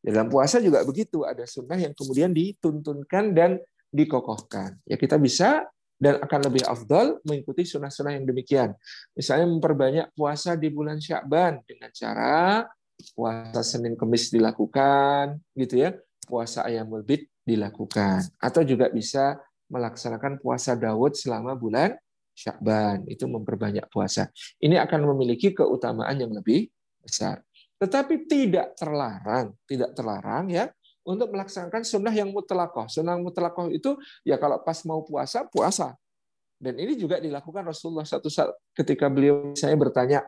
Speaker 4: Dalam puasa juga begitu, ada sunnah yang kemudian dituntunkan dan dikokohkan. Ya kita bisa dan akan lebih afdal mengikuti sunnah-sunnah yang demikian. Misalnya memperbanyak puasa di bulan Sya'ban dengan cara puasa Senin Kamis dilakukan, gitu ya. Puasa Ayyamul Bid dilakukan, atau juga bisa melaksanakan puasa Daud selama bulan Sya'ban, itu memperbanyak puasa. Ini akan memiliki keutamaan yang lebih besar. Tetapi tidak terlarang ya untuk melaksanakan sunnah yang mutlaqah. Sunnah mutlaqah itu ya kalau pas mau puasa, puasa. Dan ini juga dilakukan Rasulullah satu saat ketika beliau saya bertanya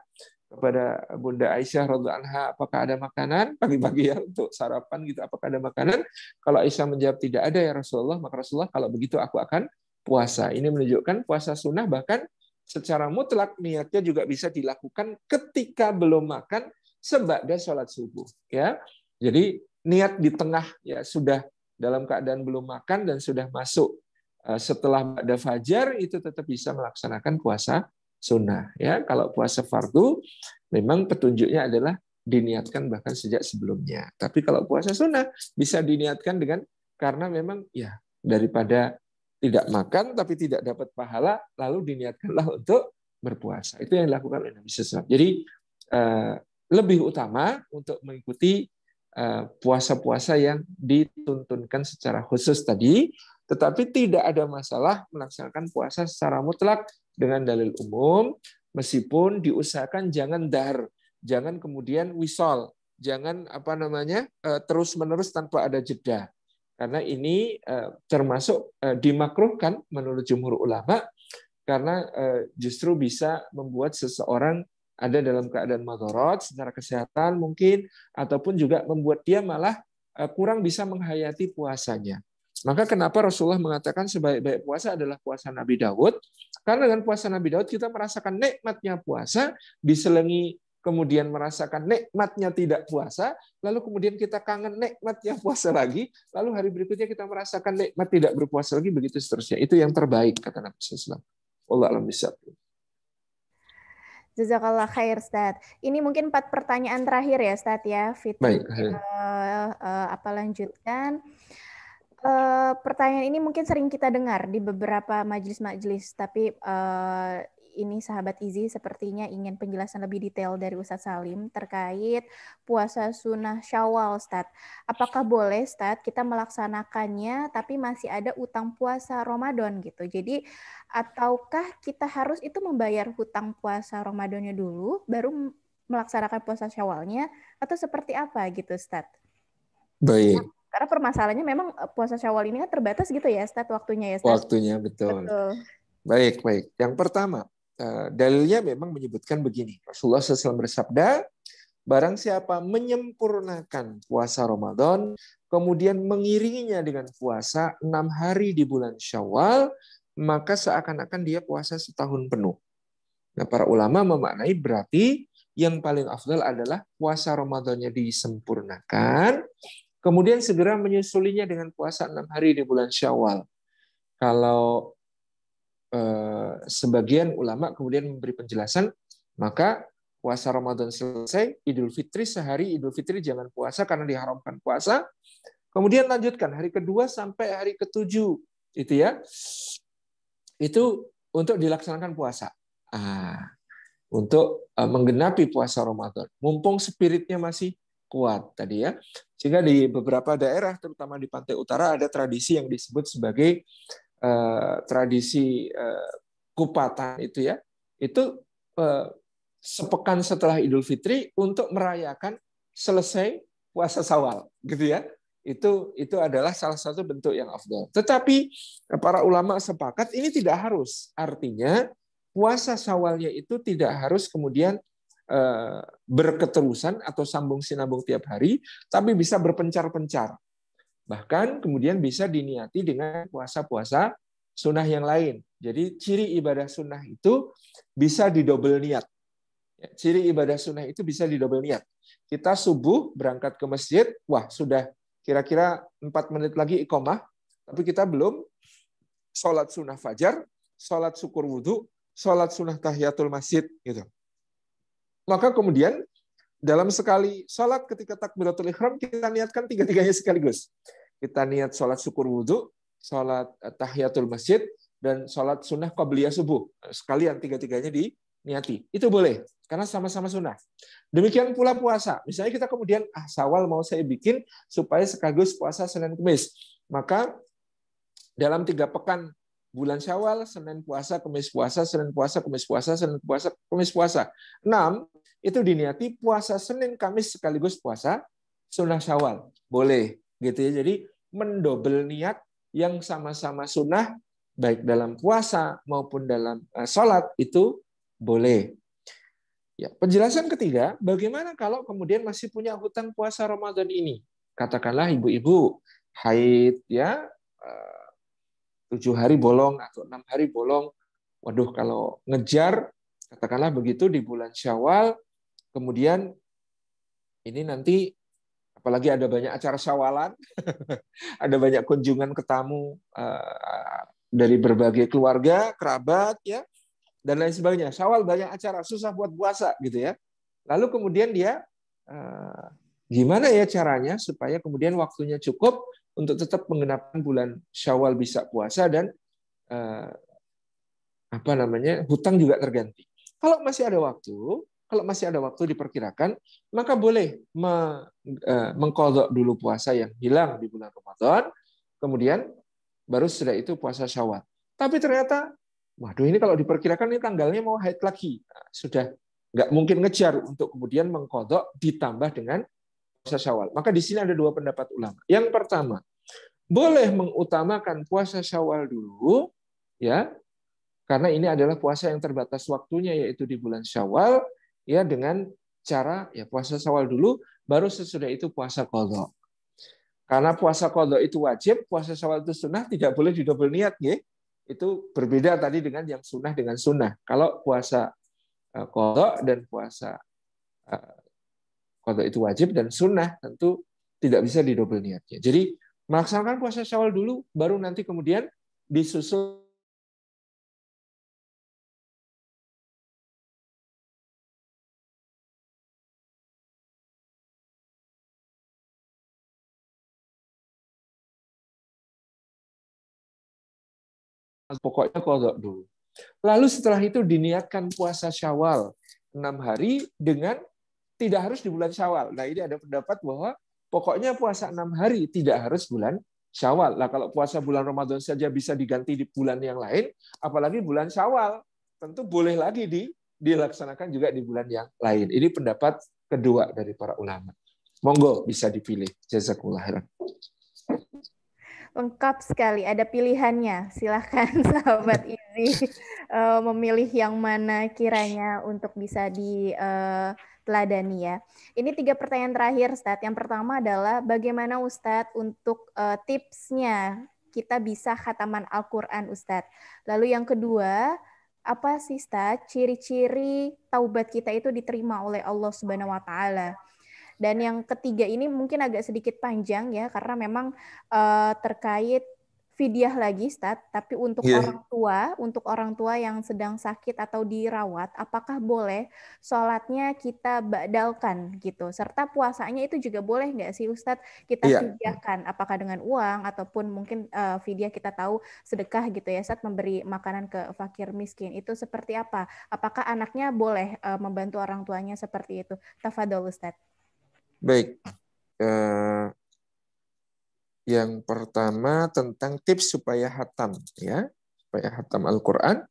Speaker 4: kepada Bunda Aisyah radhiyallahu anha, apakah ada makanan pagi-pagi ya untuk sarapan gitu, apakah ada makanan? Kalau Aisyah menjawab tidak ada ya Rasulullah, maka Rasulullah kalau begitu aku akan puasa. Ini menunjukkan puasa sunnah bahkan secara mutlak niatnya juga bisa dilakukan ketika belum makan sebada sholat subuh ya. Jadi niat di tengah ya sudah dalam keadaan belum makan dan sudah masuk setelah ba'da fajar itu tetap bisa melaksanakan puasa sunnah ya. Kalau puasa fardu memang petunjuknya adalah diniatkan bahkan sejak sebelumnya. Tapi kalau puasa sunnah bisa diniatkan dengan karena memang ya daripada tidak makan tapi tidak dapat pahala lalu diniatkanlah untuk berpuasa. Itu yang dilakukan oleh Nabi SAW. Jadi lebih utama untuk mengikuti puasa-puasa yang dituntunkan secara khusus tadi, tetapi tidak ada masalah melaksanakan puasa secara mutlak dengan dalil umum, meskipun diusahakan jangan dahar, jangan kemudian wisol, jangan terus-menerus tanpa ada jeda. Karena ini termasuk dimakruhkan menurut jumhur ulama, karena justru bisa membuat seseorang ada dalam keadaan madharat secara kesehatan mungkin, ataupun juga membuat dia malah kurang bisa menghayati puasanya. Maka kenapa Rasulullah mengatakan sebaik-baik puasa adalah puasa Nabi Daud? Karena dengan puasa Nabi Daud kita merasakan nikmatnya puasa, diselingi kemudian merasakan nikmatnya tidak puasa, lalu kemudian kita kangen nikmatnya puasa lagi, lalu hari berikutnya kita merasakan nikmat tidak berpuasa lagi, begitu seterusnya. Itu yang terbaik kata Nabi SAW. Wallahu a'lam bishawab.
Speaker 1: Jazakallah khair, Ustaz. Ini mungkin 4 pertanyaan terakhir ya, Ustaz ya.
Speaker 4: Baik.
Speaker 1: Lanjutkan. Pertanyaan ini mungkin sering kita dengar di beberapa majelis-majelis, tapi ini sahabat Izi sepertinya ingin penjelasan lebih detail dari Ustadz Salim terkait puasa sunnah Syawal, Ustadz. Apakah boleh, Ustadz, kita melaksanakannya tapi masih ada utang puasa Ramadan gitu? Jadi, ataukah kita harus itu membayar hutang puasa Ramadannya dulu, baru melaksanakan puasa Syawalnya, atau seperti apa gitu, Ustadz?
Speaker 4: Baik.
Speaker 1: Karena permasalahannya memang puasa Syawal ini kan terbatas gitu ya, Ustadz, waktunya ya, Ustadz?
Speaker 4: Waktunya, betul. Baik. Yang pertama, dalilnya memang menyebutkan begini. Rasulullah SAW bersabda, barang siapa menyempurnakan puasa Ramadan, kemudian mengiringinya dengan puasa 6 hari di bulan Syawal, maka seakan-akan dia puasa setahun penuh. Nah, para ulama memaknai berarti yang paling afdal adalah puasa Ramadannya disempurnakan, kemudian segera menyusulinya dengan puasa 6 hari di bulan Syawal. Kalau sebagian ulama kemudian memberi penjelasan, maka puasa Ramadan selesai, Idul Fitri sehari, Idul Fitri jangan puasa karena diharamkan puasa, kemudian lanjutkan hari kedua sampai hari ketujuh, itu ya, itu untuk dilaksanakan puasa. Untuk menggenapi puasa Ramadan. Mumpung spiritnya masih kuat tadi ya. Sehingga di beberapa daerah, terutama di pantai utara, ada tradisi yang disebut sebagai tradisi kupatan itu ya. Itu sepekan setelah Idul Fitri untuk merayakan selesai puasa Syawal, gitu ya. Itu adalah salah satu bentuk yang afdal. Tetapi para ulama sepakat ini tidak harus. Artinya puasa Syawalnya itu tidak harus kemudian berketerusan atau sambung sinambung tiap hari, tapi bisa berpencar-pencar. Bahkan kemudian bisa diniati dengan puasa-puasa sunnah yang lain. Jadi ciri ibadah sunnah itu bisa didobel niat. Ciri ibadah sunnah itu bisa didobel niat. Kita subuh berangkat ke masjid, wah sudah kira-kira 4 menit lagi iqomah, tapi kita belum sholat sunnah fajar, sholat syukur wudhu, sholat sunnah tahiyatul masjid, gitu. Maka kemudian dalam sekali sholat ketika takbiratul ihram kita niatkan tiga-tiganya sekaligus. Kita niat sholat syukur wudhu, sholat tahiyatul masjid, dan sholat sunnah qabliyah subuh. Sekalian tiga-tiganya diniati. Itu boleh, karena sama-sama sunnah. Demikian pula puasa. Misalnya kita kemudian, Syawal mau saya bikin supaya sekaligus puasa Senin Kamis. Maka dalam 3 pekan bulan Syawal, Senin puasa, Kamis puasa, Senin puasa, Kamis puasa, Senin puasa, Kamis puasa. 6, itu diniati puasa Senin, Kamis sekaligus puasa sunnah Syawal. Boleh, gitu ya. Jadi mendobel niat yang sama-sama sunnah, baik dalam puasa maupun dalam sholat, itu boleh. Ya, penjelasan ketiga, bagaimana kalau kemudian masih punya hutang puasa Ramadan ini? Katakanlah ibu-ibu haid, ya, 7 hari bolong atau 6 hari bolong. Waduh, kalau ngejar, katakanlah begitu di bulan Syawal, kemudian ini nanti apalagi ada banyak acara syawalan, ada banyak kunjungan ke tamu dari berbagai keluarga, kerabat, ya, dan lain sebagainya. Syawal banyak acara, susah buat puasa, gitu ya. Lalu kemudian dia gimana ya caranya supaya kemudian waktunya cukup untuk tetap menggenapkan bulan Syawal bisa puasa dan hutang juga terganti. Kalau masih ada waktu diperkirakan, maka boleh mengqadha dulu puasa yang hilang di bulan Ramadan, kemudian baru setelah itu puasa Syawal. Tapi ternyata, waduh, ini kalau diperkirakan ini tanggalnya mau haid lagi, sudah nggak mungkin ngejar untuk kemudian mengqadha ditambah dengan puasa Syawal. Maka di sini ada 2 pendapat ulama. Yang pertama, boleh mengutamakan puasa Syawal dulu, ya, karena ini adalah puasa yang terbatas waktunya, yaitu di bulan Syawal, ya, dengan cara ya puasa Syawal dulu, baru sesudah itu puasa qadha. Karena puasa qadha itu wajib, puasa Syawal itu sunnah, tidak boleh didobel niat, ya. Itu berbeda tadi dengan yang sunnah dengan sunnah. Kalau puasa qadha dan puasa qadha itu wajib dan sunnah, tentu tidak bisa didobel niatnya. Jadi melaksanakan puasa Syawal dulu, baru nanti kemudian disusul pokoknya qadha dulu. Lalu setelah itu diniatkan puasa Syawal 6 hari dengan tidak harus di bulan Syawal. Nah, ini ada pendapat bahwa pokoknya puasa 6 hari tidak harus bulan Syawal. Nah, kalau puasa bulan Ramadan saja bisa diganti di bulan yang lain, apalagi bulan Syawal. Tentu boleh lagi dilaksanakan juga di bulan yang lain. Ini pendapat kedua dari para ulama. Monggo bisa dipilih. Jazakumullah khairan.
Speaker 1: Lengkap sekali, ada pilihannya. Silahkan sahabat Izi memilih yang mana kiranya untuk bisa diteladani ya. Ini 3 pertanyaan terakhir, Ustadz. Yang pertama adalah bagaimana Ustadz untuk tipsnya kita bisa khataman Al-Quran, Ustadz. Lalu yang kedua, apa sih Ustaz ciri-ciri taubat kita itu diterima oleh Allah Subhanahu wa taala? Dan yang ketiga ini mungkin agak sedikit panjang ya karena memang terkait fidyah lagi Ustaz, tapi
Speaker 4: Iya.
Speaker 1: untuk orang tua yang sedang sakit atau dirawat, apakah boleh sholatnya kita badalkan gitu? Serta puasanya itu juga boleh nggak sih Ustadz kita
Speaker 4: Iya.
Speaker 1: fidyahkan? Apakah dengan uang ataupun mungkin fidyah kita tahu sedekah gitu ya Ustadz memberi makanan ke fakir miskin. Itu seperti apa? Apakah anaknya boleh membantu orang tuanya seperti itu? Tafadhol Ustadz.
Speaker 4: Baik. Yang pertama tentang tips supaya hatam, ya, supaya hatam Al-Quran.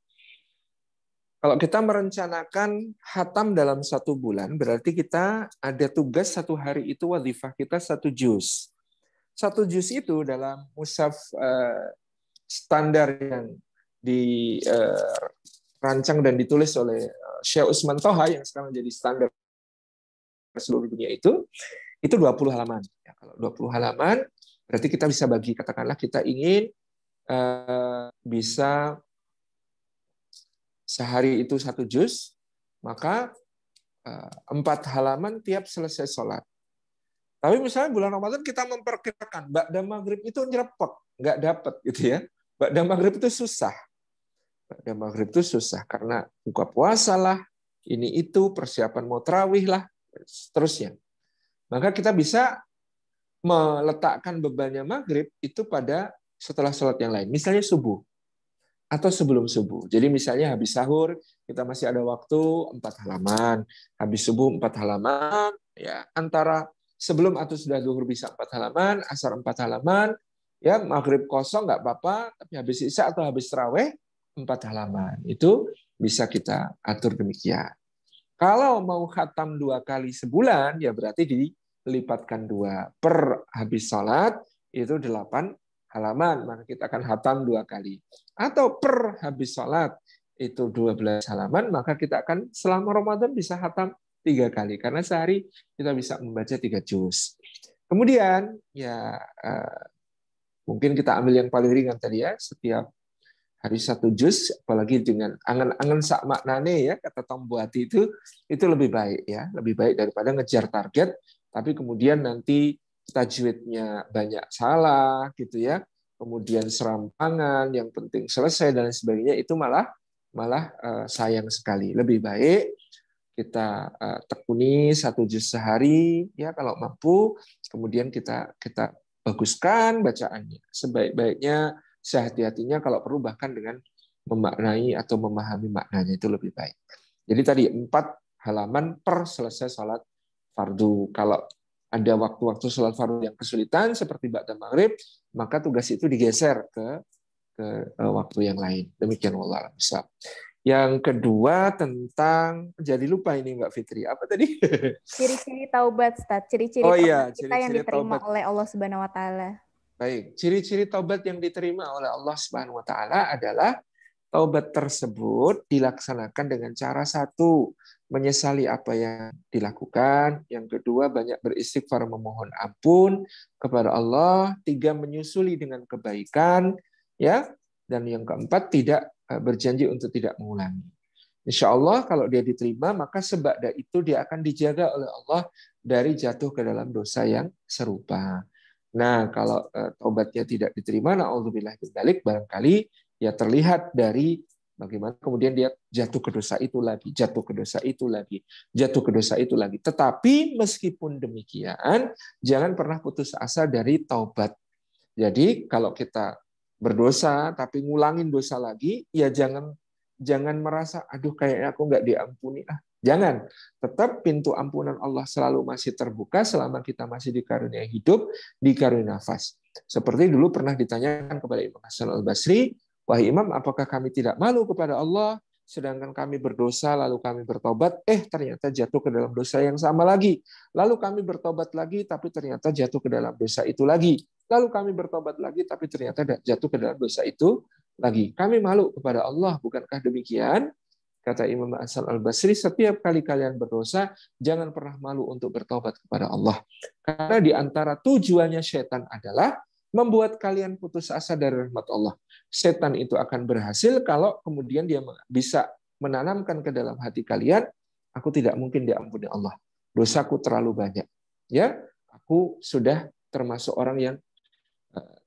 Speaker 4: Kalau kita merencanakan hatam dalam 1 bulan, berarti kita ada tugas 1 hari itu wadhifah kita 1 juz. 1 juz itu dalam mushaf standar yang dirancang dan ditulis oleh Syekh Usman Toha yang sekarang jadi standar seluruh dunia itu 20 halaman. Ya, kalau 20 halaman, berarti kita bisa bagi, katakanlah kita ingin bisa sehari itu 1 juz, maka 4 halaman tiap selesai sholat. Tapi misalnya bulan Ramadan kita memperkirakan ba'da maghrib itu nyerepek, nggak dapat gitu ya. Ba'da maghrib itu susah. Ba'da maghrib itu susah karena buka puasa lah, ini itu persiapan mau tarawih lah, seterusnya. Maka kita bisa meletakkan bebannya maghrib itu pada setelah sholat yang lain. Misalnya subuh atau sebelum subuh. Jadi misalnya habis sahur kita masih ada waktu 4 halaman, habis subuh 4 halaman, ya antara sebelum atau sudah zuhur bisa 4 halaman, asar 4 halaman, ya maghrib kosong nggak apa-apa, tapi habis isya atau habis tarawih 4 halaman. Itu bisa kita atur demikian. Kalau mau khatam 2 kali sebulan, ya berarti dilipatkan 2 per habis sholat itu 8 halaman, maka kita akan khatam 2 kali. Atau per habis sholat itu 12 halaman, maka kita akan selama Ramadan bisa khatam 3 kali karena sehari kita bisa membaca 3 juz. Kemudian ya mungkin kita ambil yang paling ringan tadi ya, setiap hari 1 juz, apalagi dengan angan-angan sak maknane ya, kata Tom Buati itu lebih baik ya, lebih baik daripada ngejar target tapi kemudian nanti tajwidnya banyak salah gitu ya, kemudian serampangan, yang penting selesai dan sebagainya, itu malah sayang sekali. Lebih baik kita tekuni 1 juz sehari ya kalau mampu, kemudian kita baguskan bacaannya sebaik-baiknya, sehati-hatinya, kalau perlu bahkan dengan memaknai atau memahami maknanya itu lebih baik. Jadi tadi 4 halaman per selesai sholat fardu. Kalau ada waktu-waktu sholat fardu yang kesulitan seperti ba'da maghrib, maka tugas itu digeser ke waktu yang lain. Demikian wallahu a'lam bishawab. Yang kedua tentang, jadi lupa ini Mbak Fitri, apa tadi?
Speaker 1: Ciri-ciri taubat, Ustaz. Ciri-ciri
Speaker 4: iya,
Speaker 1: taubat kita yang diterima oleh Allah Subhanahu wa taala.
Speaker 4: Baik, ciri-ciri taubat yang diterima oleh Allah Subhanahu wa taala adalah taubat tersebut dilaksanakan dengan cara 1, menyesali apa yang dilakukan, yang kedua banyak beristighfar memohon ampun kepada Allah, 3 menyusuli dengan kebaikan, ya, dan yang keempat tidak berjanji untuk tidak mengulangi. Insya Allah kalau dia diterima, maka sebada itu dia akan dijaga oleh Allah dari jatuh ke dalam dosa yang serupa. Nah, kalau taubatnya tidak diterima, na'udzubillah min dzalik, barangkali ya terlihat dari bagaimana kemudian dia jatuh ke dosa itu lagi, jatuh ke dosa itu lagi, jatuh ke dosa itu lagi. Tetapi meskipun demikian, jangan pernah putus asa dari taubat. Jadi kalau kita berdosa tapi ngulangin dosa lagi, ya jangan merasa aduh kayaknya aku nggak diampuni. Jangan. Tetap pintu ampunan Allah selalu masih terbuka selama kita masih dikaruniai hidup, dikaruniai nafas. Seperti dulu pernah ditanyakan kepada Imam Hasan Al-Basri, wahai Imam, apakah kami tidak malu kepada Allah sedangkan kami berdosa lalu kami bertobat, ternyata jatuh ke dalam dosa yang sama lagi. Lalu kami bertobat lagi tapi ternyata jatuh ke dalam dosa itu lagi. Lalu kami bertobat lagi tapi ternyata jatuh ke dalam dosa itu lagi. Kami malu kepada Allah, bukankah demikian? Kata Imam Hasan Al-Basri, setiap kali kalian berdosa, jangan pernah malu untuk bertobat kepada Allah. Karena di antara tujuannya setan adalah membuat kalian putus asa dari rahmat Allah. Setan itu akan berhasil kalau kemudian dia bisa menanamkan ke dalam hati kalian, aku tidak mungkin diampuni Allah. Dosaku terlalu banyak. Ya, aku sudah termasuk orang yang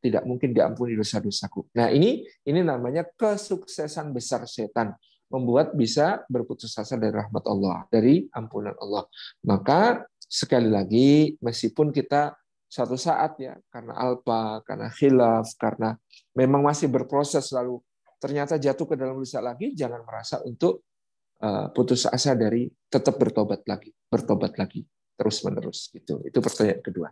Speaker 4: tidak mungkin diampuni dosa-dosaku. Nah, ini namanya kesuksesan besar setan, membuat bisa berputus asa dari rahmat Allah, dari ampunan Allah. Maka sekali lagi, meskipun kita suatu saat ya, karena alpa, karena khilaf, karena memang masih berproses lalu ternyata jatuh ke dalam dosa lagi, jangan merasa untuk putus asa dari tetap bertobat lagi terus-menerus gitu. Itu pertanyaan kedua.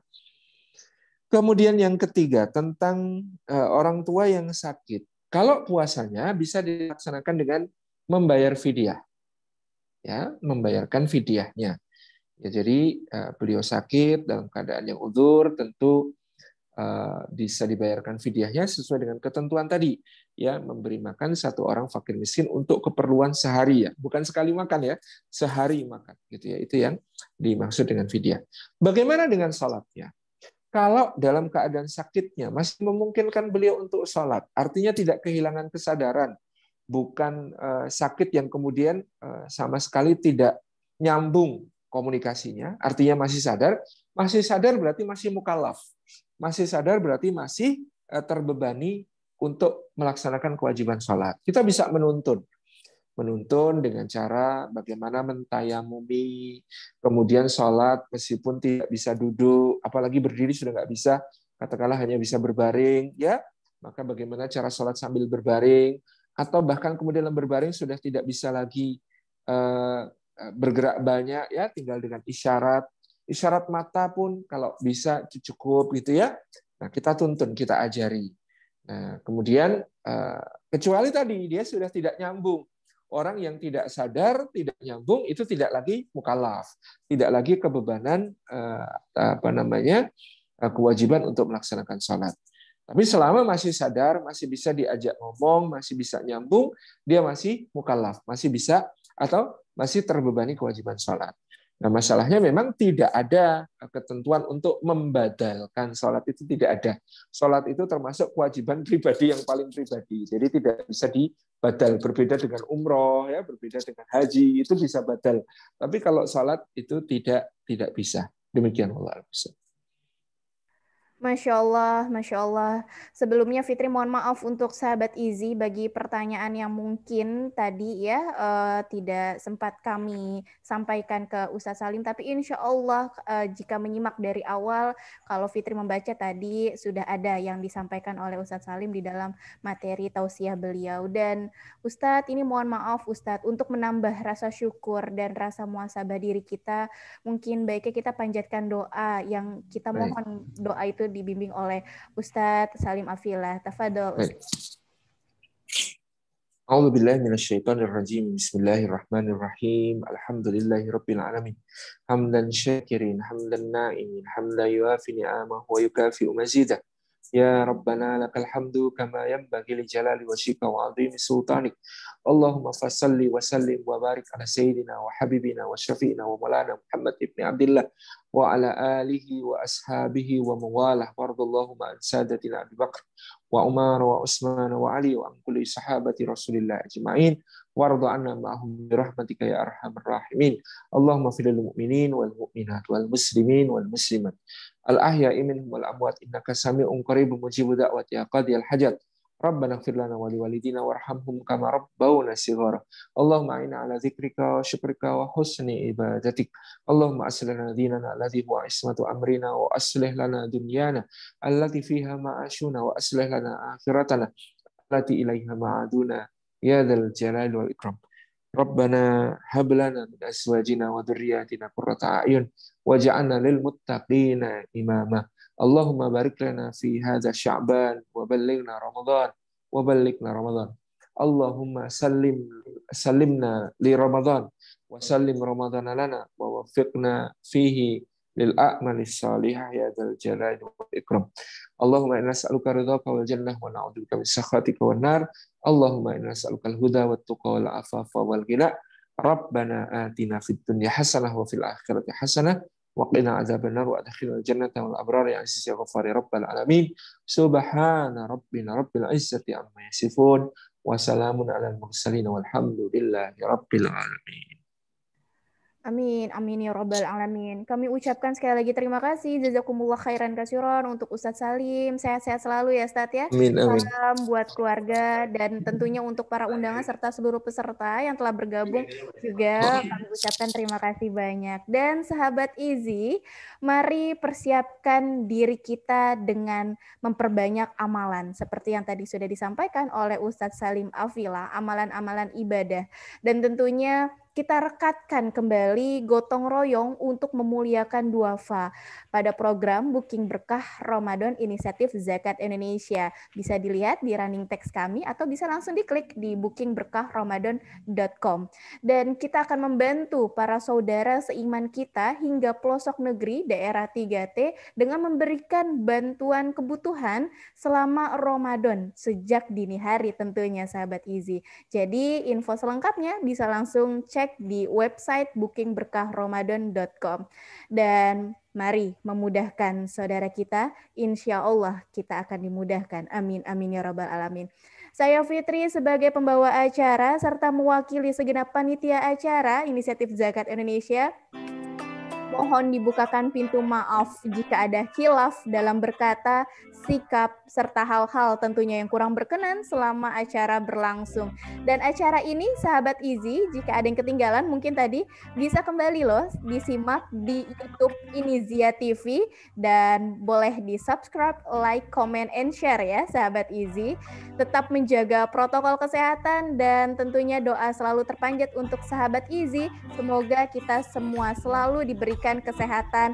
Speaker 4: Kemudian yang ketiga tentang orang tua yang sakit. Kalau puasanya bisa dilaksanakan dengan membayar fidyah. Ya, membayarkan fidyahnya. Ya, jadi beliau sakit dalam keadaan yang uzur, tentu bisa dibayarkan fidyahnya sesuai dengan ketentuan tadi. Ya, memberi makan satu orang fakir miskin untuk keperluan sehari ya, bukan sekali makan ya, sehari makan gitu ya. Itu yang dimaksud dengan fidyah. Bagaimana dengan salatnya? Kalau dalam keadaan sakitnya masih memungkinkan beliau untuk sholat, artinya tidak kehilangan kesadaran, bukan sakit yang kemudian sama sekali tidak nyambung komunikasinya, artinya masih sadar berarti masih mukallaf, masih sadar berarti masih terbebani untuk melaksanakan kewajiban sholat. Kita bisa menuntun dengan cara bagaimana mentayamumi, kemudian sholat meskipun tidak bisa duduk, apalagi berdiri sudah nggak bisa, katakanlah hanya bisa berbaring, ya maka bagaimana cara sholat sambil berbaring, atau bahkan kemudian berbaring sudah tidak bisa lagi bergerak banyak, ya tinggal dengan isyarat mata pun kalau bisa cukup gitu ya. Nah kita tuntun, kita ajari. Nah kemudian kecuali tadi dia sudah tidak nyambung. Orang yang tidak sadar, tidak nyambung, itu tidak lagi mukallaf, tidak lagi kebebanan kewajiban untuk melaksanakan sholat. Tapi selama masih sadar, masih bisa diajak ngomong, masih bisa nyambung, dia masih mukallaf, masih bisa atau masih terbebani kewajiban sholat. Nah, masalahnya memang tidak ada ketentuan untuk membadalkan sholat, itu tidak ada. Sholat itu termasuk kewajiban pribadi yang paling pribadi, jadi tidak bisa dibadal. Berbeda dengan umroh, ya, berbeda dengan haji, itu bisa badal. Tapi kalau sholat itu tidak bisa. Demikian Allah.
Speaker 1: Masya Allah, Masya Allah. Sebelumnya Fitri mohon maaf untuk sahabat Izi bagi pertanyaan yang mungkin tadi ya tidak sempat kami sampaikan ke Ustadz Salim. Tapi insya Allah jika menyimak dari awal, kalau Fitri membaca tadi sudah ada yang disampaikan oleh Ustadz Salim di dalam materi tausiah beliau. Dan Ustadz ini mohon maaf Ustadz, untuk menambah rasa syukur dan rasa muhasabah diri kita, mungkin baiknya kita panjatkan doa yang kita mohon doa itu dibimbing oleh Ustadz Salim Afillah. Tafadhol Ustadz.
Speaker 4: A'udzu billahi minasyaitonir rajim. Bismillahirrahmanirrahim. Alhamdulillahirabbil alamin. Hamdan syakirin, hamdan na'imin, hamdan yuafi ni'amahu wa yukafi'u mazidah. Ya Rabbana lakal hamdu kama yanbaghi li jalali wajhika wa 'azimi sultanik. Allahumma fassalli wa sallim wa barik ala sayyidina wa habibina wa syafi'ina wa maulana Muhammad ibn Abdullah wa ala alihi wa ashabihi wa mawalah wardallahumma an sadatina Abi Bakr wa Umar wa Utsman wa Ali wa an kulli sahabati Rasulillah ajma'in warda anna ma'hum bi rahmatika ya arhamar rahimin. Allahumma fil mu'minin wal mu'minat wal muslimin wal muslimat al-ahya'i minhum wal amwat innaka sami'un qaribun mujibud da'wati ya qadiyal hajat. Rabbana ighfir lana wa liwalidina warhamhum kama rabbawna shighara. Allahumma a'inna ala dzikrika wa syukrika wa husni ibadatik. Allahumma aslih lana dinana alladhi huwa ismatu amrina wa aslih lana dunyana allati fiha ma'ashuna wa aslih lana akhiratana allati ilaiha ma'aduna ya dzal jalali wal ikram. Rabbana hab lana min azwajina wa dhurriyyatina qurrata a'yun waj'alna lil muttaqina imama. Allahumma barik lana fi hadza Sya'ban wa ballighna Ramadan. Allahumma sallimna li Ramadan wa sallim Ramadana lana wa waffiqna fihi lil a'mali shalihah ya dzal jalali wal ikram. Allahumma inna nas'aluka ridhaka wal jannah wa na'udzubika min sakhatika wan nar. Allahumma inna nas'aluka al huda wat tuqa wal afafa wal ghina. Rabbana atina fid dunya hasanah wa fil akhirati hasanah وقنا عذاب النار وأدخلنا الجنة والأبرار يا عزيز يا غفار يا رب العالمين سبحان ربنا رب العزة عما يصفون وسلام على المرسلين والحمد لله رب العالمين.
Speaker 1: Amin, amin ya rabbal alamin. Kami ucapkan sekali lagi terima kasih, jazakumullah khairan kasiron untuk Ustadz Salim. Sehat-sehat selalu ya Ustadz ya.
Speaker 4: Amin, amin.
Speaker 1: Salam buat keluarga dan tentunya untuk para undangan serta seluruh peserta yang telah bergabung juga kami ucapkan terima kasih banyak. Dan sahabat Izzy, mari persiapkan diri kita dengan memperbanyak amalan seperti yang tadi sudah disampaikan oleh Ustadz Salim Afila, amalan-amalan ibadah. Dan tentunya kita rekatkan kembali gotong royong untuk memuliakan duafa pada program Booking Berkah Ramadan Inisiatif Zakat Indonesia. Bisa dilihat di running text kami atau bisa langsung diklik di bookingberkahramadan.com. Dan kita akan membantu para saudara seiman kita hingga pelosok negeri daerah 3T dengan memberikan bantuan kebutuhan selama Ramadan sejak dini hari tentunya sahabat Izzy. Jadi info selengkapnya bisa langsung cek di website bookingberkahramadan.com. Dan mari memudahkan saudara kita, insya Allah kita akan dimudahkan. Amin, amin ya rabbal alamin. Saya Fitri sebagai pembawa acara serta mewakili segenap panitia acara Inisiatif Zakat Indonesia. Mohon dibukakan pintu maaf jika ada khilaf dalam berkata, sikap, serta hal-hal tentunya yang kurang berkenan selama acara berlangsung. Dan acara ini, sahabat Izzy, jika ada yang ketinggalan mungkin tadi, bisa kembali loh disimak di YouTube Inizia TV. Dan boleh di-subscribe, like, comment, and share ya sahabat Izzy. Tetap menjaga protokol kesehatan dan tentunya doa selalu terpanjat untuk sahabat Izzy. Semoga kita semua selalu diberikan kesehatan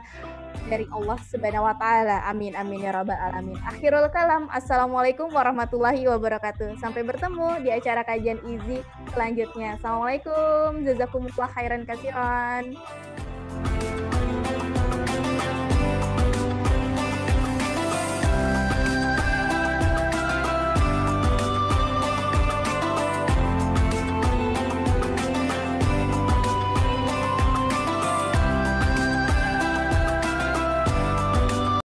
Speaker 1: dari Allah Subhanahu wa taala. Amin amin ya rabbal alamin. Akhirul kalam. Assalamualaikum warahmatullahi wabarakatuh. Sampai bertemu di acara kajian Izzy selanjutnya. Assalamualaikum. Jazakumullah khairan katsiran.